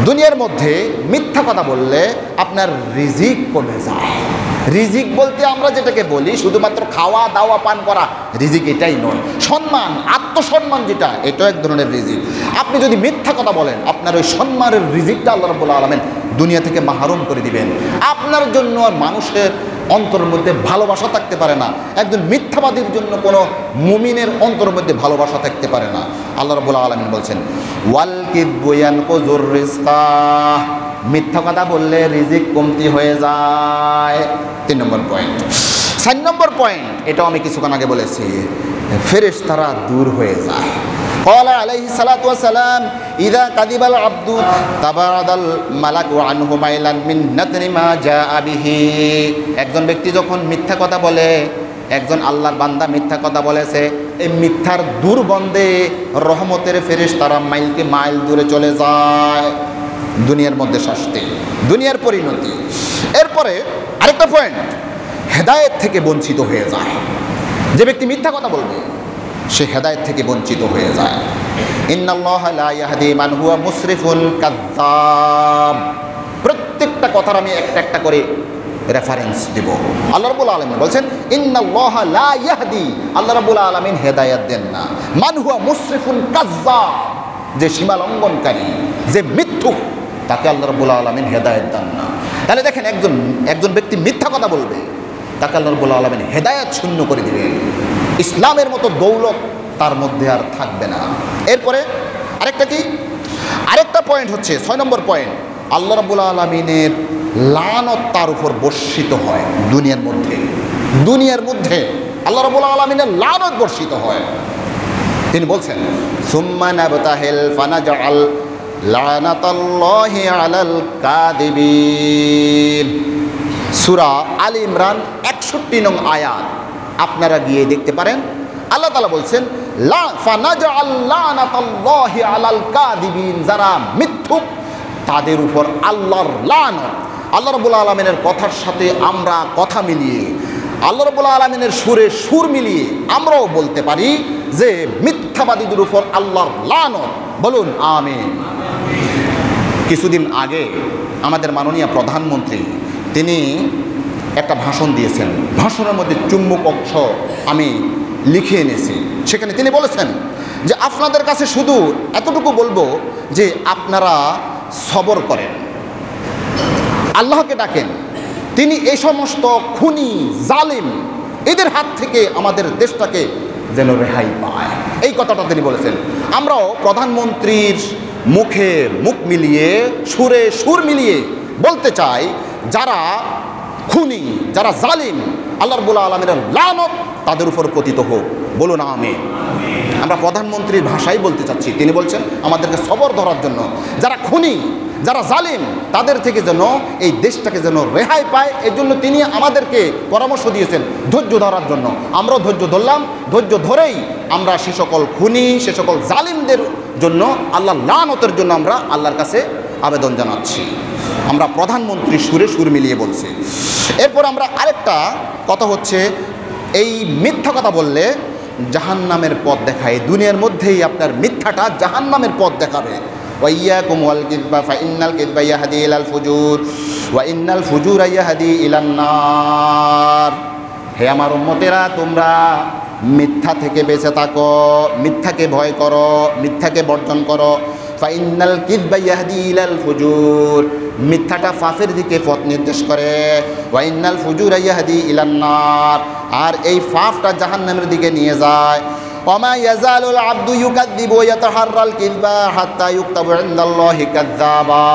দুনিয়ার মধ্যে মিথ্যা কথা বললে আপনার রিজিক কমে যায়। রিজিক বলতে আমরা যেটাকে বলি শুধুমাত্র খাওয়া দাওয়া পান করা, রিজিক এটাই নয়। সম্মান, আত্মসম্মান যেটা, এটাও এক ধরনের রিজিক। আপনি যদি মিথ্যা কথা বলেন আপনার ওই সম্মানের রিজিকটা আল্লাহ রাব্বুল আলামিন দুনিয়া থেকে মাহরুম করে দিবেন। আপনার জন্য আর মানুষের অন্তরের মধ্যে ভালোবাসা থাকতে পারে না। একজন মিথ্যাবাদীর জন্য কোনো মুমিনের অন্তরের মধ্যে ভালোবাসা থাকতে পারে না। আল্লাহ রাব্বুল আলামিন বলছেন ওয়াল কিযবু ইয়ানকুযুর রিজকা, মিথ্যা কথা বললে রিজিক কমতি হয়ে যায়। 3 নম্বর পয়েন্ট। 4 নম্বর পয়েন্ট, এটাও আমি কিছুক্ষণ আগে বলেছি, ফেরেশতারা দূর হয়ে যায়। قال عليه الصلاة والسلام إذا كذب العبد تباعد الملك عنه ميلا من نتن ما جاء به। একজন ব্যক্তি যখন মিথ্যা কথা বলে, একজন আল্লাহর বান্দা মিথ্যা কথা বলেছে, এই মিথ্যার দুর্গন্ধে রহমতের ফেরেশতারা মাইলকে মাইল দূরে চলে যায়। দুনিয়ার মধ্যে শাস্তি, দুনিয়ার পরিণতি। এরপরে আরেকটা পয়েন্ট, হেদায়েত থেকে বঞ্চিত হয়ে যায়। যে ব্যক্তি মিথ্যা কথা বলবে সে হেদায়েত থেকে বঞ্চিত হয়ে যায়। ইন্নাল্লাহা লা ইয়াহদি মান হুয়া মুসরিফুন কাযযাব। প্রত্যেকটা কথার আমি একটা একটা করে রেফারেন্স দিব। আল্লাহ রাব্বুল আলামিন বলছেন ইন্নাল্লাহা লা ইয়াহদি, আল্লাহ রাব্বুল আলামিন হেদায়েত দেন না, মান হুয়া মুসরিফুন কাযযাব, যে সীমা লঙ্ঘনকারী, যে মিথ্যুক, তাকে আল্লাহ রাব্বুল আলামিন হেদায়েত দেন না। তাহলে দেখেন, একজন ব্যক্তি মিথ্যা কথা বলবে, তাকে আল্লাহ রাব্বুল আলামিন হেদায়েত শূন্য করে দিবেন। ইসলামের মতো দৌলত তার মধ্যে আর থাকবে না। এরপরে আরেকটা পয়েন্ট হচ্ছে 6 নম্বর পয়েন্ট, আল্লাহ রাব্বুল আলামিনের লানত তার উপর বর্ষিত হয়। দুনিয়ার মধ্যে আল্লাহ রাব্বুল আলামিনের লানত বর্ষিত হয়। তিনি বলছেন সুম্মা নাবতাহিল ফানাজআল লানাতাল্লাহি আলাল কাযিবিন। সূরা আলে ইমরান 61 নং আয়াত আপনারা গিয়ে দেখতে পারেন। আল্লাহ তাআলা বলছেন লা ফানাজআল লানাতাল্লাহি আলাল কাযিবিন, যারা মিথ্যুক তাদের উপর আল্লাহর লানত। আল্লাহ রাব্বুল আলামিনের কথার সাথে আমরা কথা মিলিয়ে, আল্লাহ রাব্বুল আলামিনের সুরে সুর মিলিয়ে আমরাও বলতে পারি যে মিথ্যাবাদীদের উপর আল্লাহর লানত। বলুন আমিন। কিছুদিন আগে আমাদের মাননীয় প্রধানমন্ত্রী তিনি একটা ভাষণ দিয়েছেন। ভাষণের মধ্যে চুম্বক অংশ আমি লিখে এনেছি। সেখানে তিনি বলেছেন যে আপনাদের কাছে শুধু এতটুকু বলবো যে আপনারা সবর করেন, আল্লাহকে ডাকেন, তিনি এই সমস্ত খুনি জালিম এদের হাত থেকে আমাদের দেশটাকে যেন রেহাই পায়। এই কথাটা তিনি বলেছেন। আমরাও প্রধানমন্ত্রীর মুখে মুখ মিলিয়ে, সুরে সুর মিলিয়ে বলতে চাই, যারা খুনি, যারা জালিম, আল্লাহ রাব্বুল আলামিনের লানত তাদের উপর পতিত হোক। বলুন আমিন। আমরা প্রধানমন্ত্রীর ভাষাই বলতে চাচ্ছি। তিনি বলছেন আমাদেরকে সবর ধরার জন্য, যারা খুনি, যারা জালিম, তাদের থেকে যেন এই দেশটাকে যেন রেহাই পায়। এর জন্য তিনি আমাদেরকে পরামর্শ দিয়েছেন ধৈর্য ধরার জন্য। আমরাও ধৈর্য ধরলাম। ধৈর্য ধরেই আমরা সে সকল খুনি, সে সকল জালিমদের জন্য, আল্লাহর লানতের জন্য আমরা আল্লাহর কাছে আবেদন জানাচ্ছি। আমরা প্রধানমন্ত্রী সুরে সুর মিলিয়ে বলছি। এরপর আমরা আরেকটা কথা হচ্ছে, এই মিথ্যা কথা বললে জাহান্নামের পথ দেখায়। দুনিয়ার মধ্যেই আপনার মিথ্যাটা জাহান্নামের পথ দেখাবে। ওয়াইয়াকুম ওয়াল কিযবা ফাইন্নাল কিযবা ইয়াহদি ইলাল ফুজুর ওয়া ইন্নাল ফুজুরা ইয়াহদি ইলান নার। হে আমার উম্মতেরা, তোমরা মিথ্যা থেকে বেঁচে থাকো, মিথ্যাকে ভয় করো, মিথ্যাকে বর্জন করো। ফাইন্নাল কিযবা ইয়াহদি ইলাল ফুজুর, মিথ্যাটা পাপের দিকে পথ নির্দেশ করে। ওয়া ইন্নাল ফুজুরা ইয়াহদি ইলান নার, আর এই পাপটা জাহান্নামের দিকে নিয়ে যায়। ওমা ইয়াজালুল আবদু ইউকাযযিবু ওয়া ইয়াতাহাররাল কিযবা হাত্তা ইউকতাবু ইনদাল্লাহি কাযযাবা।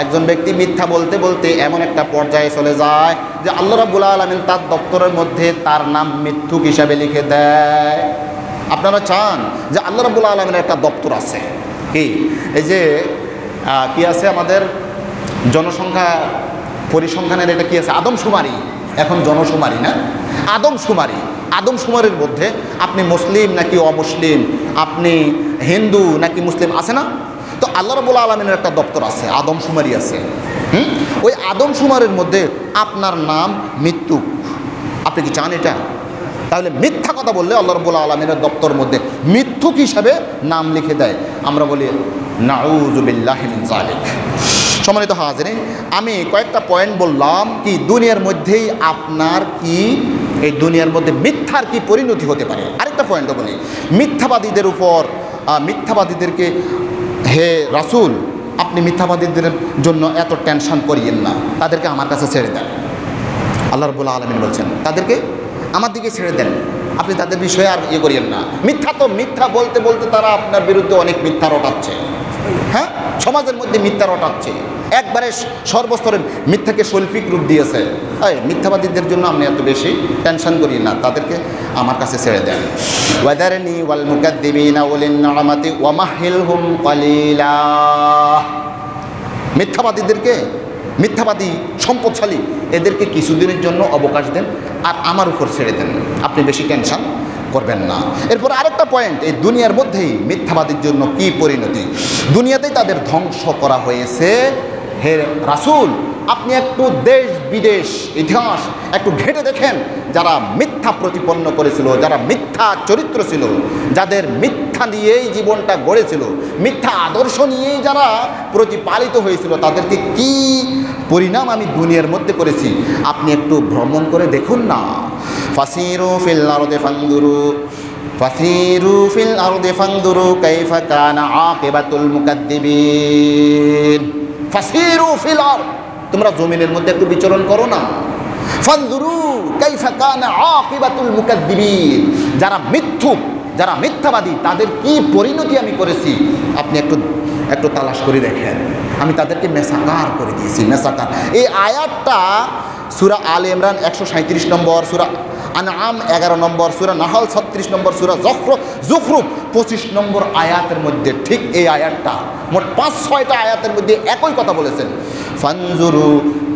একজন ব্যক্তি মিথ্যা বলতে বলতে এমন একটা পর্যায়ে চলে যায় যে আল্লাহ রাব্বুল আলামিন তার দপ্তরের মধ্যে তার নাম মিথ্যুক হিসাবে লিখে দেয়। আপনারা চান যে আল্লাহ রাব্বুল আলামিনের একটা দপ্তর আছে, কি এই যে কি আছে আমাদের জনসংখ্যা পরিসংখ্যানের এটা কি আছে, আদমশুমারি। এখন জনশুমারি না, আদমশুমারির মধ্যে আপনি মুসলিম নাকি অমুসলিম, আপনি হিন্দু নাকি মুসলিম আছে না? তো আল্লাহ রাব্বুল আলামিনের একটা দপ্তর আছে, আদমশুমারি আছে। ওই আদমশুমারির মধ্যে আপনার নাম মিথ্যুক। আপনি কি চান এটা? তাহলে মিথ্যা কথা বললে আল্লাহ রাব্বুল আলামিনের দপ্তরের মধ্যে মিথ্যুক হিসাবে নাম লিখে দেয়। আমরা বলি নাউযু বিল্লাহি মিন যালিক। সম্মানিত হাজিরিন, আমি কয়েকটা পয়েন্ট বললাম কি দুনিয়ার মধ্যেই আপনার কি, এই দুনিয়ার মধ্যে মিথ্যার কি পরিণতি হতে পারে। আরেকটা পয়েন্টও বলি, মিথ্যাবাদীদের উপর, মিথ্যাবাদীদেরকে, হে রাসূল আপনি মিথ্যাবাদীদের জন্য এত টেনশন করিয়েন না, তাদেরকে আমার কাছে ছেড়ে দেন। আল্লাহ রাব্বুল আলামিন বলছেন তাদেরকে আমার দিকে ছেড়ে দেন, আপনি তাদের বিষয়ে আর ইয়ে করিয়েন না। মিথ্যা তো মিথ্যা বলতে বলতে তারা আপনার বিরুদ্ধে অনেক মিথ্যা রটাচ্ছে, হ্যাঁ, সমাজের মধ্যে মিথ্যা রটাচ্ছে, একবারে সর্বস্তরে মিথ্যাকে শৈল্পিক রূপ দিয়েছে। মিথ্যাবাদীদের জন্য আপনি এত বেশি টেনশন করি না, তাদেরকে আমার কাছে ছেড়ে দেন। ওয়াদারনি ওয়াল মুকাদ্দিবিনা উলিন নি'মাতি ওয়া মাহহিলহুম কালিলা। মিথ্যাবাদীদেরকে, মিথ্যাবাদী সম্পদশালী এদেরকে কিছুদিনের জন্য অবকাশ দেন আর আমার উপর ছেড়ে দেন, আপনি বেশি টেনশন করবেন না। এরপর আরেকটা পয়েন্ট, এই দুনিয়ার মধ্যেই মিথ্যাবাদীর জন্য কি পরিণতি, দুনিয়াতেই তাদের ধ্বংস করা হয়েছে। হে রাসূল, আপনি একটু দেশ বিদেশ ইতিহাস একটু ঘেঁটে দেখেন, যারা মিথ্যা প্রতিপন্ন করেছিল, যারা মিথ্যা চরিত্র ছিল, যাদের মিথ্যা নিয়েই জীবনটা গড়েছিল, মিথ্যা আদর্শ নিয়েই যারা প্রতিপালিত হয়েছিল, তাদেরকে কি পরিণাম আমি দুনিয়ার মধ্যে করেছি আপনি একটু ভ্রমণ করে দেখুন না। ফাসিরু ফিল আরদি ফানদুরু, ফাসিরু ফিল আরদি ফানদুরু কাইফা কানা আকিবাতুল মুকাদ্দিবিন। ফাসিরু ফিল আরদ, তোমরা জমিনের মধ্যে একটু বিচরণ করো না। ফানজুরু কাইফা কানা আকিবাতুল মুকাদ্দিবিন, যারা মিথ্যুক, যারা মিথ্যাবাদী, তাদের কি পরিণতি আমি করেছি আপনি একটু তালাশ করে দেখেন। আমি তাদেরকে মেসাকার করে দিয়েছি, মেসাকার। এই আয়াতটা সূরা আলে ইমরান 137 নম্বর, সূরা আনআম 11 নম্বর, সূরা নাহল 36 নম্বর, সূরা যুখরুফ 25 নম্বর আয়াতের মধ্যে ঠিক এই আয়াতটা, মোট 5-6টা আয়াতের মধ্যে একই কথা বলেছেন। ফানজুরু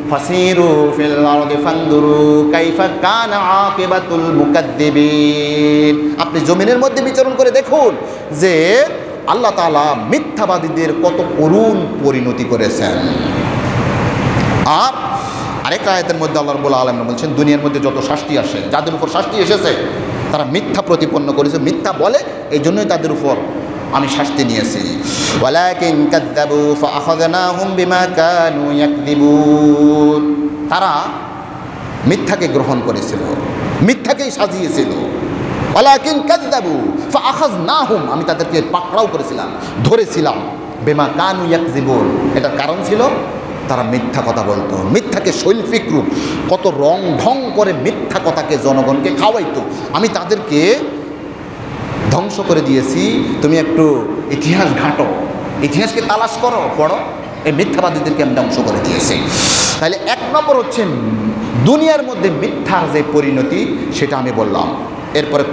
ফাসিরু ফিল আরদি ফানজুরু কাইফা কানা আকিবাতুল মুকাদ্দিবিন। আপনি জমিনের মধ্যে বিচরণ করে দেখুন যে আল্লাহ তাআলা মিথ্যাবাদীদের কত করুণ পরিণতি করেছেন। আর আরেকটা আয়াতের মধ্যে আল্লাহ রাব্বুল আলামিন বলছেন, দুনিয়ার মধ্যে যত শাস্তি আসে, যাদের উপর শাস্তি এসেছে তারা মিথ্যা প্রতিপন্ন করেছে, মিথ্যা বলে, এই জন্যই তাদের উপর আমি শাস্তি নিয়েছি। ওয়ালাকিন কাযযাবু ফাআখাযনাহুম বিমা কানু ইয়াকযিবুন। তারা মিথ্যাকে গ্রহণ করেছিল, মিথ্যাকেই সাজিয়েছিল। ওয়ালাকিন কাযযাবু ফাআখাযনাহুম, আমি তাদেরকে পাকড়াও করেছিলাম, ধরেছিলাম। বিমা কানু ইয়াকযিবুন, এটার কারণ ছিল তারা মিথ্যা কথা বলতো, মিথ্যাকে শৈল্পিক রূপ, কত রং ঢং করে মিথ্যা কথাকে জনগণকে খাওয়াইতো। আমি তাদেরকে ধ্বংস করে দিয়েছি। তুমি একটু ইতিহাস ঘাঁটো, ইতিহাসকে তালাশ করো, পড়ো, এই মিথ্যাবাদীদেরকে আমি ধ্বংস করে দিয়েছি। তাহলে 1 নম্বর হচ্ছে দুনিয়ার মধ্যে মিথ্যার যে পরিণতি, সেটা আমি বললাম। এরপরে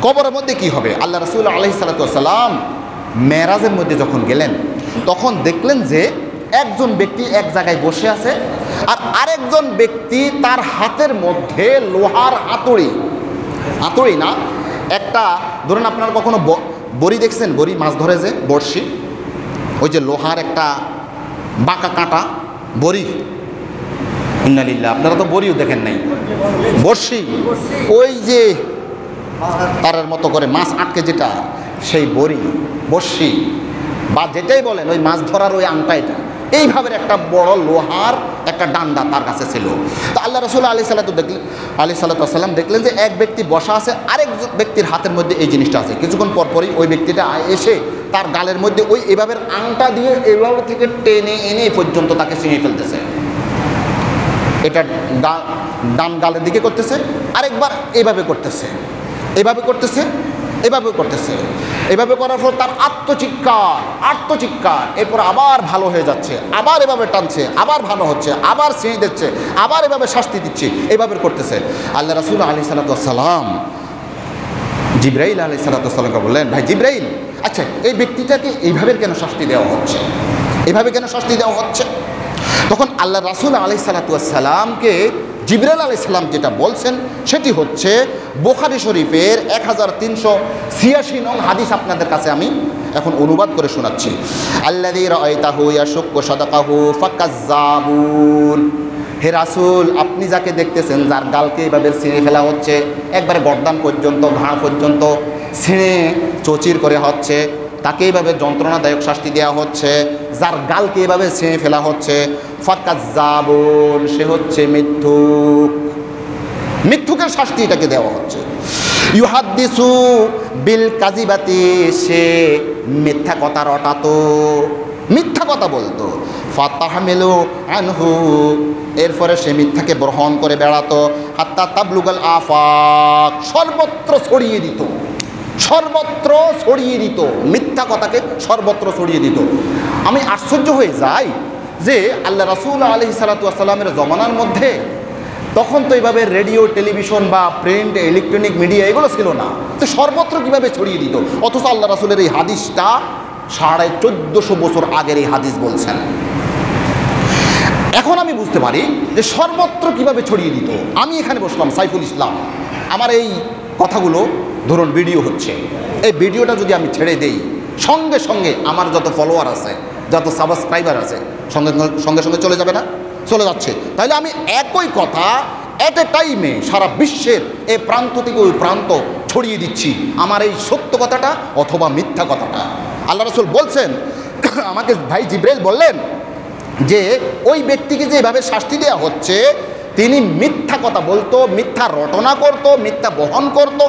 কবরের মধ্যে কি হবে? আল্লাহ রাসূল আলাইহিস সালাতু ওয়াস সালাম মেরাজের মধ্যে যখন গেলেন, তখন দেখলেন যে একজন ব্যক্তি এক জায়গায় বসে আছে আর আরেকজন ব্যক্তি তার হাতের মধ্যে লোহার হাতুড়ি না, একটা ধরুন আপনারা কখনো বড়ি দেখছেন, বড়ি মাছ ধরে যে বড়শি, ওই যে লোহার একটা বাঁকা কাঁটা বড়ি, ইন্নালিল্লাহ, আপনারা তো বড়িও দেখেন নাই, বড়শি, ওই যে তারের মতো করে মাছ আটকে যেটা, সেই বড়শি বা যেটাই বলেন, ওই মাছ ধরার ওই আংটা, এটা এইভাবে একটা বড় লোহার একটা ডান্ডা তার কাছে ছিল। তো আল্লাহ রাসূল আলাইহিস সালাতু ওয়াস সালাম দেখলেন যে এক ব্যক্তি বসা আছে, আরেক ব্যক্তির হাতের মধ্যে এই জিনিসটা আছে। কিছুক্ষণ পরপরই ওই ব্যক্তিটা এসে তার গালের মধ্যে ওই এভাবে আংটা দিয়ে এভাবে থেকে টেনে এনে পর্যন্ত তাকে ছিঁড়ে ফেলতেছে। এটা ডান গালের দিকে করতেছে, আরেকবার এইভাবে করতেছে, এভাবে করার পর তার আত্মচিৎকার, এরপর আবার ভালো হয়ে যাচ্ছে, আবার এভাবে টানছে, আবার ভালো হচ্ছে, আবার ছিঁড়ে দিচ্ছে, আবার এভাবে শাস্তি দিচ্ছে, এভাবে করতেছে। আল্লাহ রাসূল আলাইহিস সালাতু ওয়াস সালাম জিবরাইল আলাইহিস সালাতু ওয়াস সালামকে বললেন, ভাই জিবরাইল, আচ্ছা এই ব্যক্তিটাকে এইভাবে কেন শাস্তি দেওয়া হচ্ছে? তখন আল্লাহ রাসূল আলাইহিস সালাতু ওয়াস সালামকে জিবরাইল আলাইহিস সালাম যেটা বলছেন সেটি হচ্ছে বুখারী শরীফের 1386 নং হাদিস। আপনাদের কাছে আমি এখন অনুবাদ করে শোনাচ্ছি। আল্লাযী রাআইতাহু ইয়াশুক্কু সাদাকাহু ফাকাজ্জাবুন। হে রাসূল, আপনি যাকে দেখতেছেন, যার গালকে এভাবে ছিঁড়ে ফেলা হচ্ছে, একবারে গর্দান পর্যন্ত, ঘাড় পর্যন্ত ছিঁড়ে চচির করে হচ্ছে, তাকে এইভাবে যন্ত্রণাদায়ক শাস্তি দেওয়া হচ্ছে, যার গালকে এভাবে ছিঁড়ে ফেলা হচ্ছে, ফাকাজ্জাবুন, সে হচ্ছে মিথ্যুকের শাস্তি এটাকে দেওয়া হচ্ছে। ইউহাদ্দিসু বিল কাযিবাতি, সে মিথ্যা কথা রটাতো। মিথ্যা কথা বলতো। ফাতাহমিলু আনহু, এরপরে সে মিথ্যাকে গ্রহণ করে বেড়াতো। হাত্তা তাবলুগাল আফাক, সর্বত্র ছড়িয়ে দিত, সর্বত্র ছড়িয়ে দিত, মিথ্যা কথাকে সর্বত্র ছড়িয়ে দিত। আমি আশ্চর্য হয়ে যাই যে আল্লাহ রাসূল আলাইহিস সালাতু ওয়াস সালামের জমানার মধ্যে তখন তো এইভাবে রেডিও, টেলিভিশন বা প্রিন্ট, ইলেকট্রনিক মিডিয়া এগুলো ছিল না, তো সর্বত্র কীভাবে ছড়িয়ে দিত? অথচ আল্লাহ রাসূলের এই হাদিসটা 1450 বছর আগের এই হাদিস বলছেন। এখন আমি বুঝতে পারি যে সর্বত্র কিভাবে ছড়িয়ে দিত। আমি এখানে বসলাম, সাইফুল ইসলাম, আমার এই কথাগুলো ধরুন ভিডিও হচ্ছে, এই ভিডিওটা যদি আমি ছেড়ে দেই, সঙ্গে সঙ্গে আমার যত ফলোয়ার আছে, যত সাবস্ক্রাইবার আছে, সঙ্গে সঙ্গে সঙ্গে চলে যাবে না? চলে যাচ্ছে। তাহলে আমি একই কথা এট এ টাইমে সারা বিশ্বের এই প্রান্ত থেকে ওই প্রান্ত ছড়িয়ে দিচ্ছি, আমার এই সত্য কথাটা অথবা মিথ্যা কথাটা। আল্লাহ রাসূল বলছেন, আমাকে ভাই জিবরাইল বললেন যে ওই ব্যক্তিকে যে এভাবে শাস্তি দেওয়া হচ্ছে, তিনি মিথ্যা কথা বলতো, মিথ্যা রটনা করত, মিথ্যা বহন করত।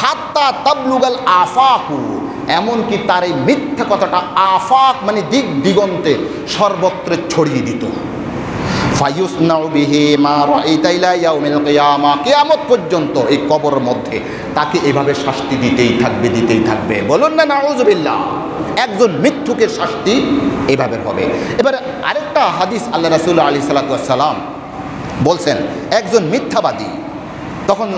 হাত্তা তাবলুগাল আফাকু, এমনকি তার এই মিথ্যা কথাটা আফাক মানে দিক দিগন্তে সর্বত্র ছড়িয়ে দিত। ফায়ুসনাউ বিহি মা রাআইতা ইলা ইয়াউমিল কিয়ামা, কিয়ামত পর্যন্ত এই কবরের মধ্যে তাকে এভাবে শাস্তি দিতেই থাকবে, দিতেই থাকবে। বলুন না নাউযুবিল্লাহ। একজন মিথ্যুকের শাস্তি এভাবে হবে। এবারে আরেকটা হাদিস আল্লাহ রাসূল আলাইহিস সালাতু ওয়াস সালাম বলছেন, একজন মিথ্যাবাদী, তখন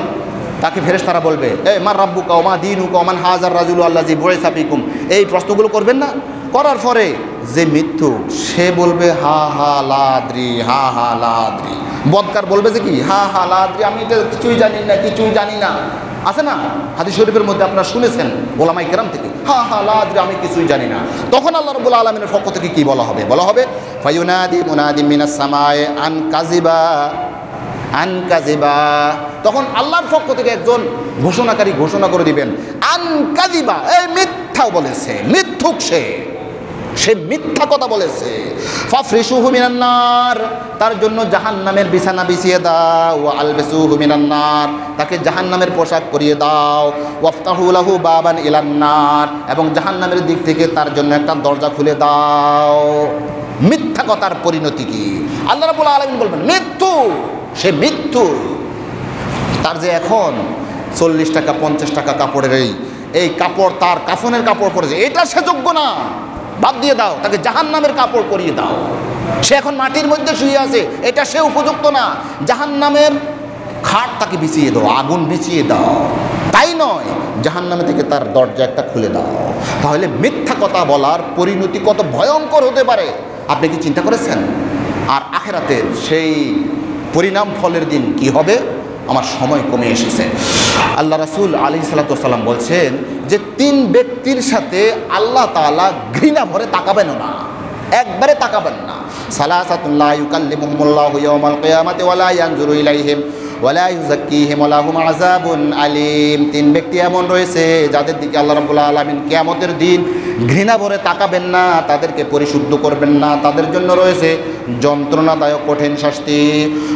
তাকে ফেরেশতারা বলবে, এ মার রাব্বুকা ওয়া মা দীনুকা ওয়া মান হাযার রাজুলু আল্লাযী বুইসা ফীকুম, এই প্রশ্নগুলো করবেন না? করার পরে যে মিথ্যুক সে বলবে হা হা লাদ্রি, হা হা লাদ্রি। বদকার বলবে যে কি, হা হা লাদ্রি, আমি এটা কিছুই জানি না, কিছুই জানি না। আছে না হাদিস শরীফের মধ্যে, আপনারা শুনেছেন ওলামায়ে কেরাম থেকে, হা হা লাদ্রি, আমি কিছুই জানি না। তখন আল্লাহ রাব্বুল আলামিনের পক্ষ থেকে কি বলা হবে? বলা হবে ফায়ুনাদি মুনাদি মিনাস সামায়ে আন কাযিবা, আন কাযিবা। তখন আল্লাহর পক্ষ থেকে একজন ঘোষণাকারী ঘোষণা করে দিবেন, আন কাযিবা, এই মিথ্যা বলেছে, মিথ্যুক সে মিথ্যা কথা বলেছে। ফাফরিশুহু মিনান নার, তার জন্য জাহান্নামের বিছানা বিছিয়ে দাও। ওয়া আলবিসুহু মিনান নার, তাকে জাহান্নামের পোশাক পরিয়ে দাও। ওয়াফতাহু লাহু বাবান ইলান নার, এবং জাহান্নামের দিক থেকে তার জন্য একটা দরজা খুলে দাও। মিথ্যা কথার পরিণতি কি? আল্লাহ রাব্বুল আলামিন বলবেন মৃত্যু, সে মৃত্যু। তার যে এখন 40 টাকা 50 টাকা কাপড়ের এই কাপড়, তার কাফনের কাপড় পরেছে, এটা সে যোগ্য না, বাদ দিয়ে দাও, তাকে জাহান্নামের কাপড় পরিয়ে দাও। সে এখন মাটির মধ্যে শুয়ে আছে, এটা সে উপযুক্ত না, জাহান্নামের খাট তাকে বিছিয়ে দাও, আগুন বিছিয়ে দাও। তাই নয়, জাহান্নামে থেকে তার দরজা একটা খুলে দাও। তাহলে মিথ্যা কথা বলার পরিণতি কত ভয়ঙ্কর হতে পারে আপনি কি চিন্তা করেছেন? আর আখিরাতের সেই পরিণাম ফলের দিন কি হবে? আমার সময় কমে এসেছে। আল্লাহ রাসূল আলাইহিস সালাতু ওয়াস সালাম বলছেন যে 3 ব্যক্তির সাথে আল্লাহ তাআলা ঘৃণা ভরে তাকাবেন না, একবারে তাকাবেন না। সালাসাতুন লা ইউকাল্লিমুহুমুল্লাহু ইয়াওমাল কিয়ামাতি ওয়া লা ইয়ানজুরু ইলাইহিম ওয়া লা ইউযাক্কিহিম ওয়া লাহুম আযাবুন আলীম। 3 ব্যক্তি এমন রয়েছে যাদের দিকে আল্লাহ রাব্বুল আলামিন কিয়ামতের দিন ঘৃণা ভরে তাকাবেন না, তাদেরকে পরিশুদ্ধ করবেন না, তাদের জন্য রয়েছে যন্ত্রণাদায়ক কঠিন শাস্তি।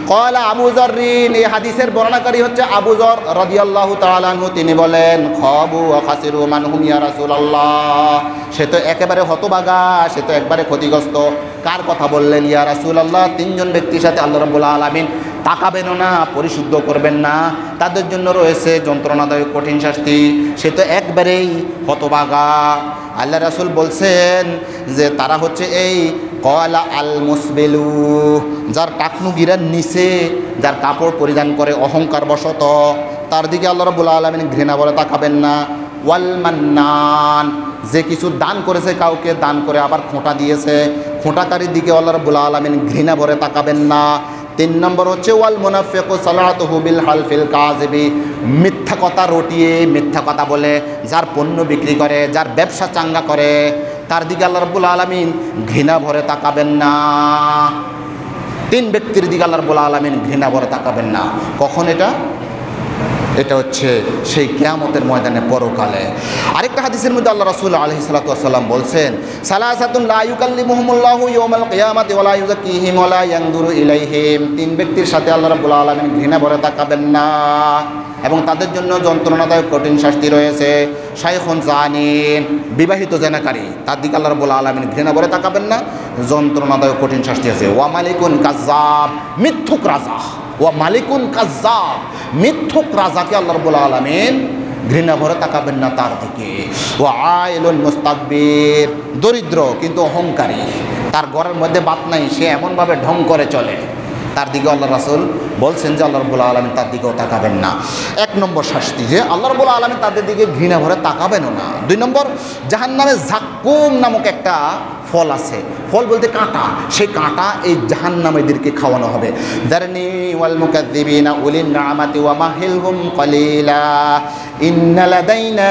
ক্বালা আবু যররিন, এই হাদিসের বর্ণনাকারী হচ্ছে আবু যর রাদিয়াল্লাহু তাআলা আনহু। তিনি বলেন, খাবু ওয়া খাসিরু মান হুম ইয়া রাসূলুল্লাহ, সে তো একেবারে হতভাগা, সে তো একবারে ক্ষতিগ্রস্ত। কার কথা বললেন ইয়া রাসূলুল্লাহ? 3 জন ব্যক্তির সাথে আল্লাহ রাব্বুল আলামিন তাকাবেন না, পরিশুদ্ধ করবেন না, তাদের জন্য রয়েছে যন্ত্রণাদায়ক কঠিন শাস্তি। সে তো একবারেই হতভাগা। আল্লাহ রাসূল বলছেন যে তারা হচ্ছে এই ক্বালা আল মুসবিলু, যার টাকনু গিরার নিচে যার কাপড় পরিধান করে অহংকার বশত, তার দিকে আল্লাহ রাব্বুল আলামিন ঘৃণা বলে তাকাবেন না। ওয়াল মান্নান, যে কিছু দান করেছে, কাউকে দান করে আবার খোঁটা দিয়েছে, খোঁটাকারীর দিকে আল্লাহ রাব্বুল আলামিন ঘৃণা ভরে তাকাবেন না। 3 নম্বর হচ্ছে ওয়াল মুনাফিকু সালাতুহু বিল হালফিল কাযিবি, মিথ্যা কথা রটিয়ে, মিথ্যা কথা বলে যার পণ্য বিক্রি করে, যার ব্যবসা চাঙ্গা করে, তার দিকে আল্লাহ রাব্বুল আলামিন ঘৃণা ভরে তাকাবেন না। 3 ব্যক্তির দিকে আল্লাহ রাব্বুল আলামিন ঘৃণা ভরে তাকাবেন না। কখন এটা? এটা হচ্ছে সেই কিয়ামতের ময়দানে, পরকালে। আরেকটা হাদিসের মধ্যে আল্লাহ রাসূল আলাইহিস সালাতু ওয়াস সালাম বলছেন, সালাসাতুন লা ইউকাল্লিমুহুমুল্লাহু ইয়াওমাল কিয়ামাতি ওয়া লা ইউযাক্কিহিম ওয়া লা ইয়ানজুরু ইলাইহিম, 3 ব্যক্তির সাথে আল্লাহ রাব্বুল আলামিন ঘৃণা ভরে তাকাবেন না। এবং তাদের জন্য যন্ত্রণাদায়ক কঠিন শাস্তি রয়েছে। শাইখুন জানিন, বিবাহিত জেনাকারী, তার দিকে আল্লাহ রাব্বুল আলামিন ঘৃণা করে তাকাবেন না, যন্ত্রণাদায়ক কঠিন শাস্তি আছে। ওয়া মালিকুন কাজ্জাব, মিথ্যুক রাজা, ওয়া মালিকুন কাজ্জাব, মিথ্যুক রাজাকে আল্লাহ রাব্বুল আলামিন ঘৃণা ভরে তাকাবেন না তার দিকে। ওয়া আইলুন মুস্তাকবির, দরিদ্র কিন্তু অহংকারী, তার ঘরের মধ্যে বাত নাই, সে এমনভাবে ঢং করে চলে, তার দিকে আল্লাহ রাসূল বলছেন যে আল্লাহ রাব্বুল আলামিন তার দিকেও তাকাবেন না। এক নম্বর শাস্তি যে আল্লাহ রাব্বুল আলামিন তাদের দিকে ঘৃণা ভরে তাকাবেনও না। দুই নম্বর, জাহান্নামে যাক্কুম নামক একটা ফল আছে, ফল বলতে কাঁটা, সেই কাঁটা এই জাহান্নামীদেরকে খাওয়ানো হবে। যারনি ওয়াল মুকাজ্জিবিনা উলিন নিআমাতি ওয়া মাহিলহুম কলিলা ইন্না লাদাইনা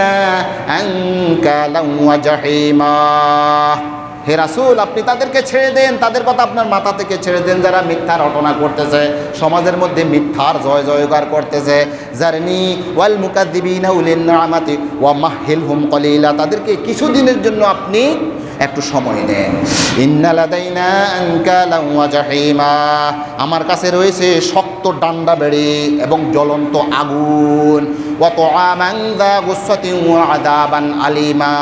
আনকালাম ওয়া জাহিমা। হে রাসূল, আপনি তাদেরকে ছেড়ে দেন, তাদের কথা আপনার মাথা থেকে ছেড়ে দেন, যারা মিথ্যা রটনা করতেছে, সমাজের মধ্যে মিথ্যার জয় জয়গার করতেছে। যারনি ওয়াল মুকাজ্জিবিনা উলিন নিআমাতি ওয়া মাহিলহুম কলিলা, তাদেরকে কিছুদিনের জন্য আপনি একটু সময় দেন। ইন্না লাদাইনা আনকালাম ওয়া জাহিমা, আমার কাছে রয়েছে শক্ত ডান্ডা বেড়ি এবং জ্বলন্ত আগুন। ওয়া তুআমান যা গুসসাতিন ওয়া আযাবান আলিমা,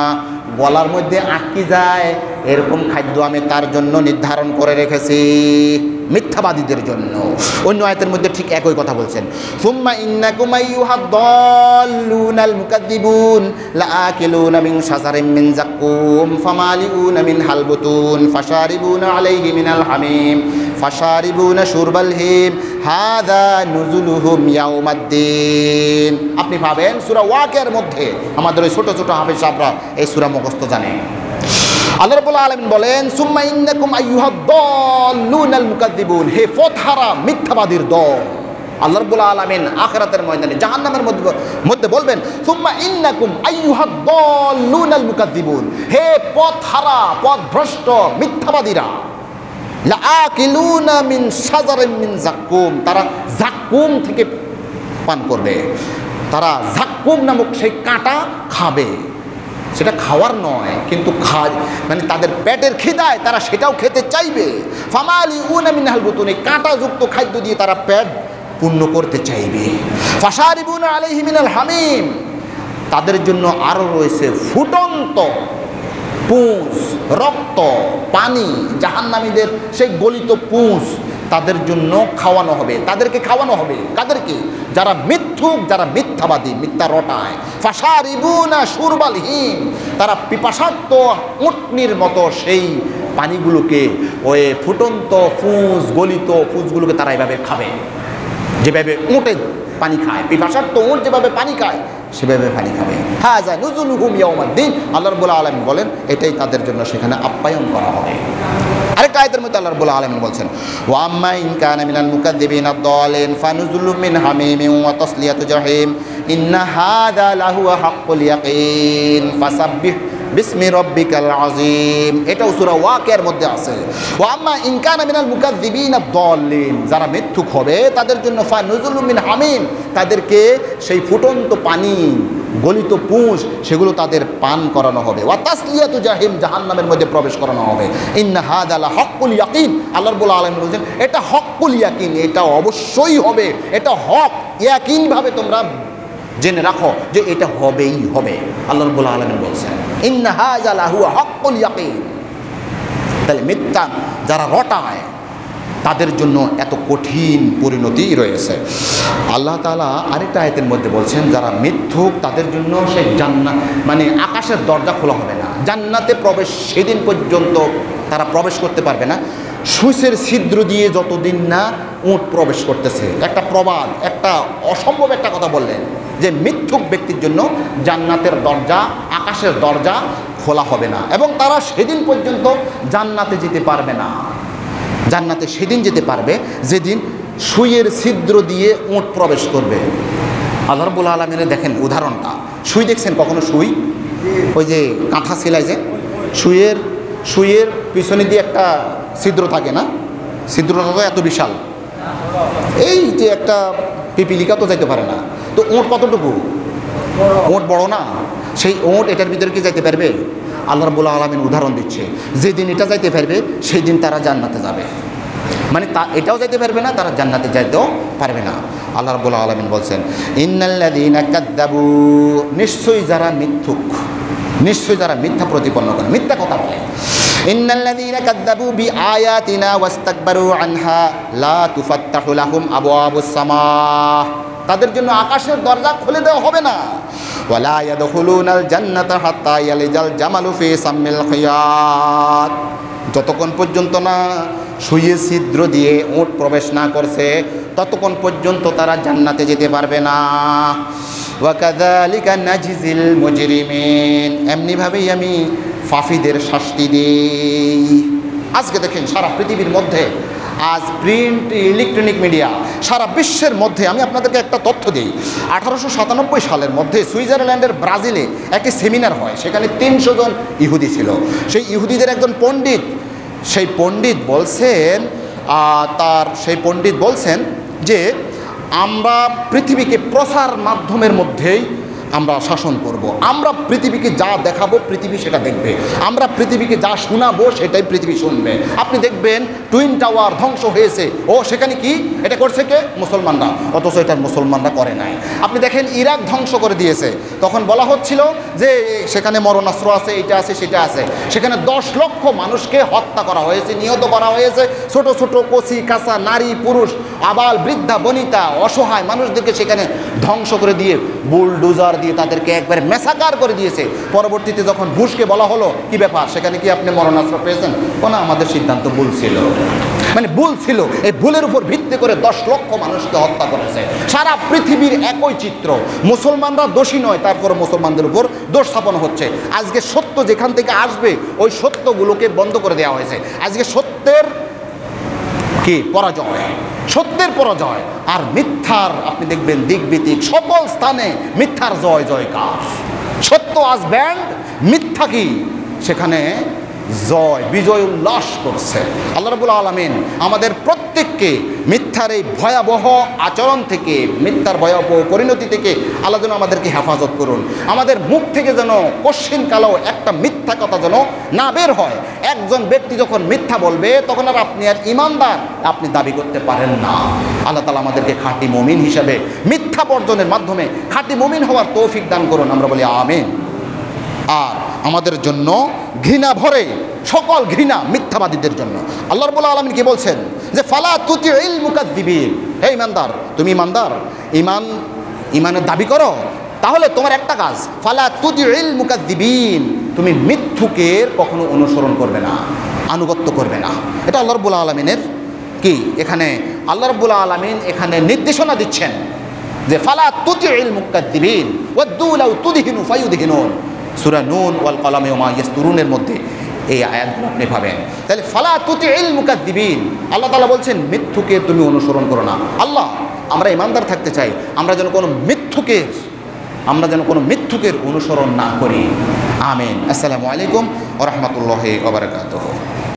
গলার মধ্যে আটকে যায় এরকম খাদ্য আমি তার জন্য নির্ধারণ করে রেখেছি, মিথ্যাবাদীদের জন্য। অন্য আয়াতের মধ্যে ঠিক একই কথা বলছেন। সুম্মা ইন্নাকুম আইয়ুহাদ-দাল্লুনাল মুকাদ্দিবুন লাআকিলুনা মিন শাজারিন মিন যাক্কুম ফামালিউনা মিনহাল বুতুন ফাশারিবুনা আলাইহি মিনাল হামিম ফাশারিবুনা শুরবাল হিম হাযা নুজুলুহুম ইয়াউমাদ্দিন। আপনি পাবেন সূরা ওয়াকিয়ার মধ্যে, আমাদের ওই ছোট ছোট হাফেজ সাহেবরা এই সূরা মুখস্থ জানে। আল্লাহ রাব্বুল আলামিন বলেন সুম্মা ইন্নাকুম আইয়ুহাদ-দাল্লুনাল মুকাদ্দিবুন, হে পথহারা মিথ্যাবাদীর দল। আল্লাহ রাব্বুল আলামিন আখিরাতের ময়দানে জাহান্নামের মধ্যে বলবেন সুম্মা ইন্নাকুম আইয়ুহাদ-দাল্লুনাল মুকাদ্দিবুন, হে পথহারা পথভ্রষ্ট মিথ্যাবাদীরা, লাআকিলুনা মিন শাজারিন মিন যাক্কুম, তারা যাক্কুম থেকে পান করবে, তারা যাক্কুম নামক সেই কাঁটা খাবে। সেটা খাওয়ার নয়, কিন্তু মানে তাদের পেটের খিদায় তারা সেটাও খেতে চাইবে। ফামালিউনা মিনহাল বুতুন, এই কাঁটাযুক্ত খাদ্য দিয়ে তারা পেট পূর্ণ করতে চাইবে। ফাশারিবুনা আলাইহি মিনাল হামিম, তাদের জন্য আরও রয়েছে ফুটন্ত পুঁজ, রক্ত, পানি, জাহান্নামীদের সেই গলিত পুঁজ তাদের জন্য খাওয়ানো হবে, তাদেরকে খাওয়ানো হবে। কাদেরকে? যারা মিথ্যুক, যারা মিথ্যাবাদী, মিথ্যা রটায়। ফাশারিবুনা শুরবাল হিম, তারা পিপাসার্ত উটনির মতো সেই পানিগুলোকে, ওই ফুটন্ত পুঁজ, গলিত পুঁজগুলোকে তারা এভাবে খাবে, যেভাবে উটে পানি খায়, পিপাসার্ত উট যেভাবে পানি খায় সেভাবে পানি খাবে। হাযা নুজুলুহুম ইয়াউমাদ্দিন, আল্লাহ রাব্বুল আলামিন বলেন এটাই তাদের জন্য সেখানে আপ্যায়ন করা হবে। আরেকটা আয়াতের মধ্যে আল্লাহ রাব্বুল আলামিন বলছেন ওয়া আম্মা ইন কানা মিনাল মুকাদ্দিবিনা আদ-দালিন ফানুজুলুম মিন হামিমিন ওয়া তাসলিয়াতু জাহিম ইন্না হাযা লাহুয়া হাক্কুল ইয়াকিন ফাসাব্বিহ বিসমি রাব্বিকাল আযীম। এটাও সূরা ওয়াকিয়ার মধ্যে আছে। ওয়া আম্মা ইন কানা মিনাল মুকাদ্দিবিনা আদ-দালিন, যারা মিথ্যুক হবে তাদের জন্য ফানুজুলুম মিন হামিম, তাদেরকে সেই ফুটন্ত পানি, গলিত পুঁজ, সেগুলো তাদের পান করানো হবে। ওয়া তাসলিয়াতু জাহিম, জাহান্নামের মধ্যে প্রবেশ করানো হবে। ইন্না হাযা লা হাক্কুল ইয়াকিন, আল্লাহ রাব্বুল আলামিন বলেন এটা হাক্কুল ইয়াকিন, এটা অবশ্যই হবে, এটা হক, ইয়াকিনভাবে তোমরা জেনে রাখো যে এটা হবেই হবে। আল্লাহ রাব্বুল আলামিন বলছেন ইন্না হাযা লাহুয়া হাক্কুল ইয়াকিন। তাহলে মিথ্যা যারা রটায় তাদের জন্য এত কঠিন পরিণতি রয়েছে। আল্লাহ তাআলা আরেকটা আয়াতের মধ্যে বলছেন যারা মিথ্যুক তাদের জন্য সেই জান্নাত, মানে আকাশের দরজা খোলা হবে না, জান্নাতে প্রবেশ সেদিন পর্যন্ত তারা প্রবেশ করতে পারবে না। সুইসের ছিদ্র দিয়ে যতদিন না উট প্রবেশ করতেছে। একটা প্রবাদ, একটা অসম্ভব একটা কথা বললেন যে মিথ্যুক ব্যক্তির জন্য জান্নাতের দরজা, আকাশের দরজা খোলা হবে না এবং তারা সেদিন পর্যন্ত জান্নাতে যেতে পারবে না। জান্নাতে সেদিন যেতে পারবে যেদিন সুইয়ের ছিদ্র দিয়ে উট প্রবেশ করবে। আল্লাহ রাব্বুল আলামিনের দেখেন উদাহরণটা, সুই দেখছেন কখনো? সুই, ওই যে কাঁথা সেলাই, যে সুইয়ের পিছনে দিয়ে একটা ছিদ্র থাকে না, ছিদ্রটা তো এত বিশাল, এই যে একটা পিপিলিকা তো যাইতে পারে না। তো ওঁট কতটুকু? ওঁট বড় না, সেই ওঁট এটার ভিতরে কি যাইতে পারবে? আল্লাহ রাব্বুল আলামিন উদাহরণ দিচ্ছে যেদিন এটা যাইতে পারবে সেই দিন তারা জান্নাতে যাবে। মানে এটাও যাইতে পারবে না, তারা জান্নাতে যাইতেও পারবে না। আল্লাহ রাব্বুল আলামিন বলছেন ইন্নাল্লাযীনা কাযযাবু, নিশ্চয়ই যারা মিথ্যুক, নিশ্চয়ই যারা মিথ্যা প্রতিপন্ন করে, মিথ্যা কথা বলে। ইন্নাল্লাযীনা কাযযাবু বিআয়াতিনা ওয়াস্তাকবারু আনহা লা তুফাত্তাহু লাহুম আবওয়াবুস সামা, তাদের জন্য আকাশের দরজা খুলে দেওয়া হবে না। ওয়ালা ইয়াদখুলুনাল জান্নাতা হাত্তা ইয়ালিজাল জামালু ফি সাম্মিল খিয়াত, যতক্ষণ পর্যন্ত না সুইয়ে ছিদ্র দিয়ে উট প্রবেশ না করছে ততক্ষণ পর্যন্ত তারা জান্নাতে যেতে পারবে না। ওয়া কাযালিকা নাজিজিল মুজরিমিন, এমনিভাবেই আমি ফাফিদের শাস্তি দিই। আজকে দেখেন সারা পৃথিবীর মধ্যে, আজ প্রিন্ট ইলেকট্রনিক মিডিয়া সারা বিশ্বের মধ্যে, আমি আপনাদেরকে একটা তথ্য দিই, 1897 সালের মধ্যে সুইজারল্যান্ডের ব্রাজিলে একটি সেমিনার হয়, সেখানে 300 জন ইহুদি ছিল। সেই ইহুদিদের একজন পণ্ডিত, সেই পণ্ডিত বলছেন যে আমরা পৃথিবীকে প্রচার মাধ্যমের মধ্যেই আমরা শাসন করব, আমরা পৃথিবীকে যা দেখাবো পৃথিবী সেটা দেখবে, আমরা পৃথিবীকে যা শোনাবো সেটাই পৃথিবী শুনবে। আপনি দেখবেন টুইন টাওয়ার ধ্বংস হয়েছে, ও সেখানে কি এটা করছে কে? মুসলমানরা, অথচ এটা মুসলমানরা করে নাই। আপনি দেখেন ইরাক ধ্বংস করে দিয়েছে, তখন বলা হচ্ছিল যে সেখানে মরণাস্ত্র আছে, এটা আছে সেটা আছে, সেখানে 10 লক্ষ মানুষকে হত্যা করা হয়েছে, নিহত করা হয়েছে, ছোট ছোট কচি কাঁচা নারী পুরুষ আবাল বৃদ্ধা বনিতা অসহায় মানুষদেরকে সেখানে ধ্বংস করে দিয়ে বুলডোজার দিয়ে তাদেরকে একবারে মেসাকার করে দিয়েছে। পরবর্তীতে যখন বুশকে বলা হলো কি ব্যাপার, সেখানে কি আপনি মরণাস্ত্র পেয়েছেন? না, আমাদের সিদ্ধান্ত ভুল ছিল। মানে ভুল ছিল, এই ভুলের উপর ভিত্তি করে 10 লক্ষ মানুষকে হত্যা করেছে। সারা পৃথিবীর একই চিত্র, মুসলমানরা দোষী নয়, তারপর মুসলমানদের উপর দোষ স্থাপন হচ্ছে। আজকে সত্য যেখান থেকে আসবে ওই সত্যগুলোকে বন্ধ করে দেওয়া হয়েছে। আজকে সত্যের কি পরাজয়, সত্যের পরাজয়, আর মিথ্যার আপনি দেখবেন দিকবিদিক সকল স্থানে মিথ্যার জয় জয়কার। সত্য আজ ব্যান্ড, মিথ্যা কি সেখানে জয় বিজয় উল্লাস করছে। আল্লাহ রাব্বুল আলামিন আমাদের প্রত্যেককে মিথ্যার এই ভয়াবহ আচরণ থেকে, মিথ্যার ভয়াবহ পরিণতি থেকে আল্লাহ যেন আমাদেরকে হেফাজত করুন। আমাদের মুখ থেকে যেন কশ্চিনকালেও একটা মিথ্যা কথা যেন না বের হয়। একজন ব্যক্তি যখন মিথ্যা বলবে তখন আর আপনি আর ইমানদার আপনি দাবি করতে পারেন না। আল্লাহ তাআলা আমাদেরকে খাঁটি মুমিন হিসাবে মিথ্যা বর্জনের মাধ্যমে খাঁটি মুমিন হওয়ার তৌফিক দান করুন, আমরা বলি আমিন। আর আমাদের জন্য ঘৃণা ভরে, সকল ঘৃণা মিথ্যাবাদীদের জন্য। আল্লাহ রাব্বুল আলামিন কি বলছেন যে ফালা তুতিউল মুকাদ্দিবিন, হে ইমানদার, তুমি ইমানদার, ইমানের দাবি করো, তাহলে তোমার একটা কাজ, ফালা তুতিউল মুকাদ্দিবিন, তুমি মিথ্যুকের কখনো অনুসরণ করবে না, আনুগত্য করবে না। এটা আল্লাহ রাব্বুল আলামিনের কি, এখানে আল্লাহ রাব্বুল আলামিন এখানে নির্দেশনা দিচ্ছেন যে ফালা তুতিউল মুকাদ্দিবিন ওয়াদ্দু লাউ তুদহিনু ফায়ুদহিনুন। সূরা নূন ওয়াল কলামি ওয়া মা ইয়াসতুরুনের মধ্যে এই আয়াতগুলো আপনি পাবেন। তাহলে ফালা তুতিউল মুকাদ্দিবিন, আল্লাহ তাআলা বলছেন মিথ্যুকে তুমি অনুসরণ করো না। আল্লাহ, আমরা ইমানদার থাকতে চাই, আমরা যেন কোনো মিথ্যুকের অনুসরণ না করি। আমিন। আসসালামু আলাইকুম ওয়া রাহমাতুল্লাহি ওয়া বারাকাতুহু।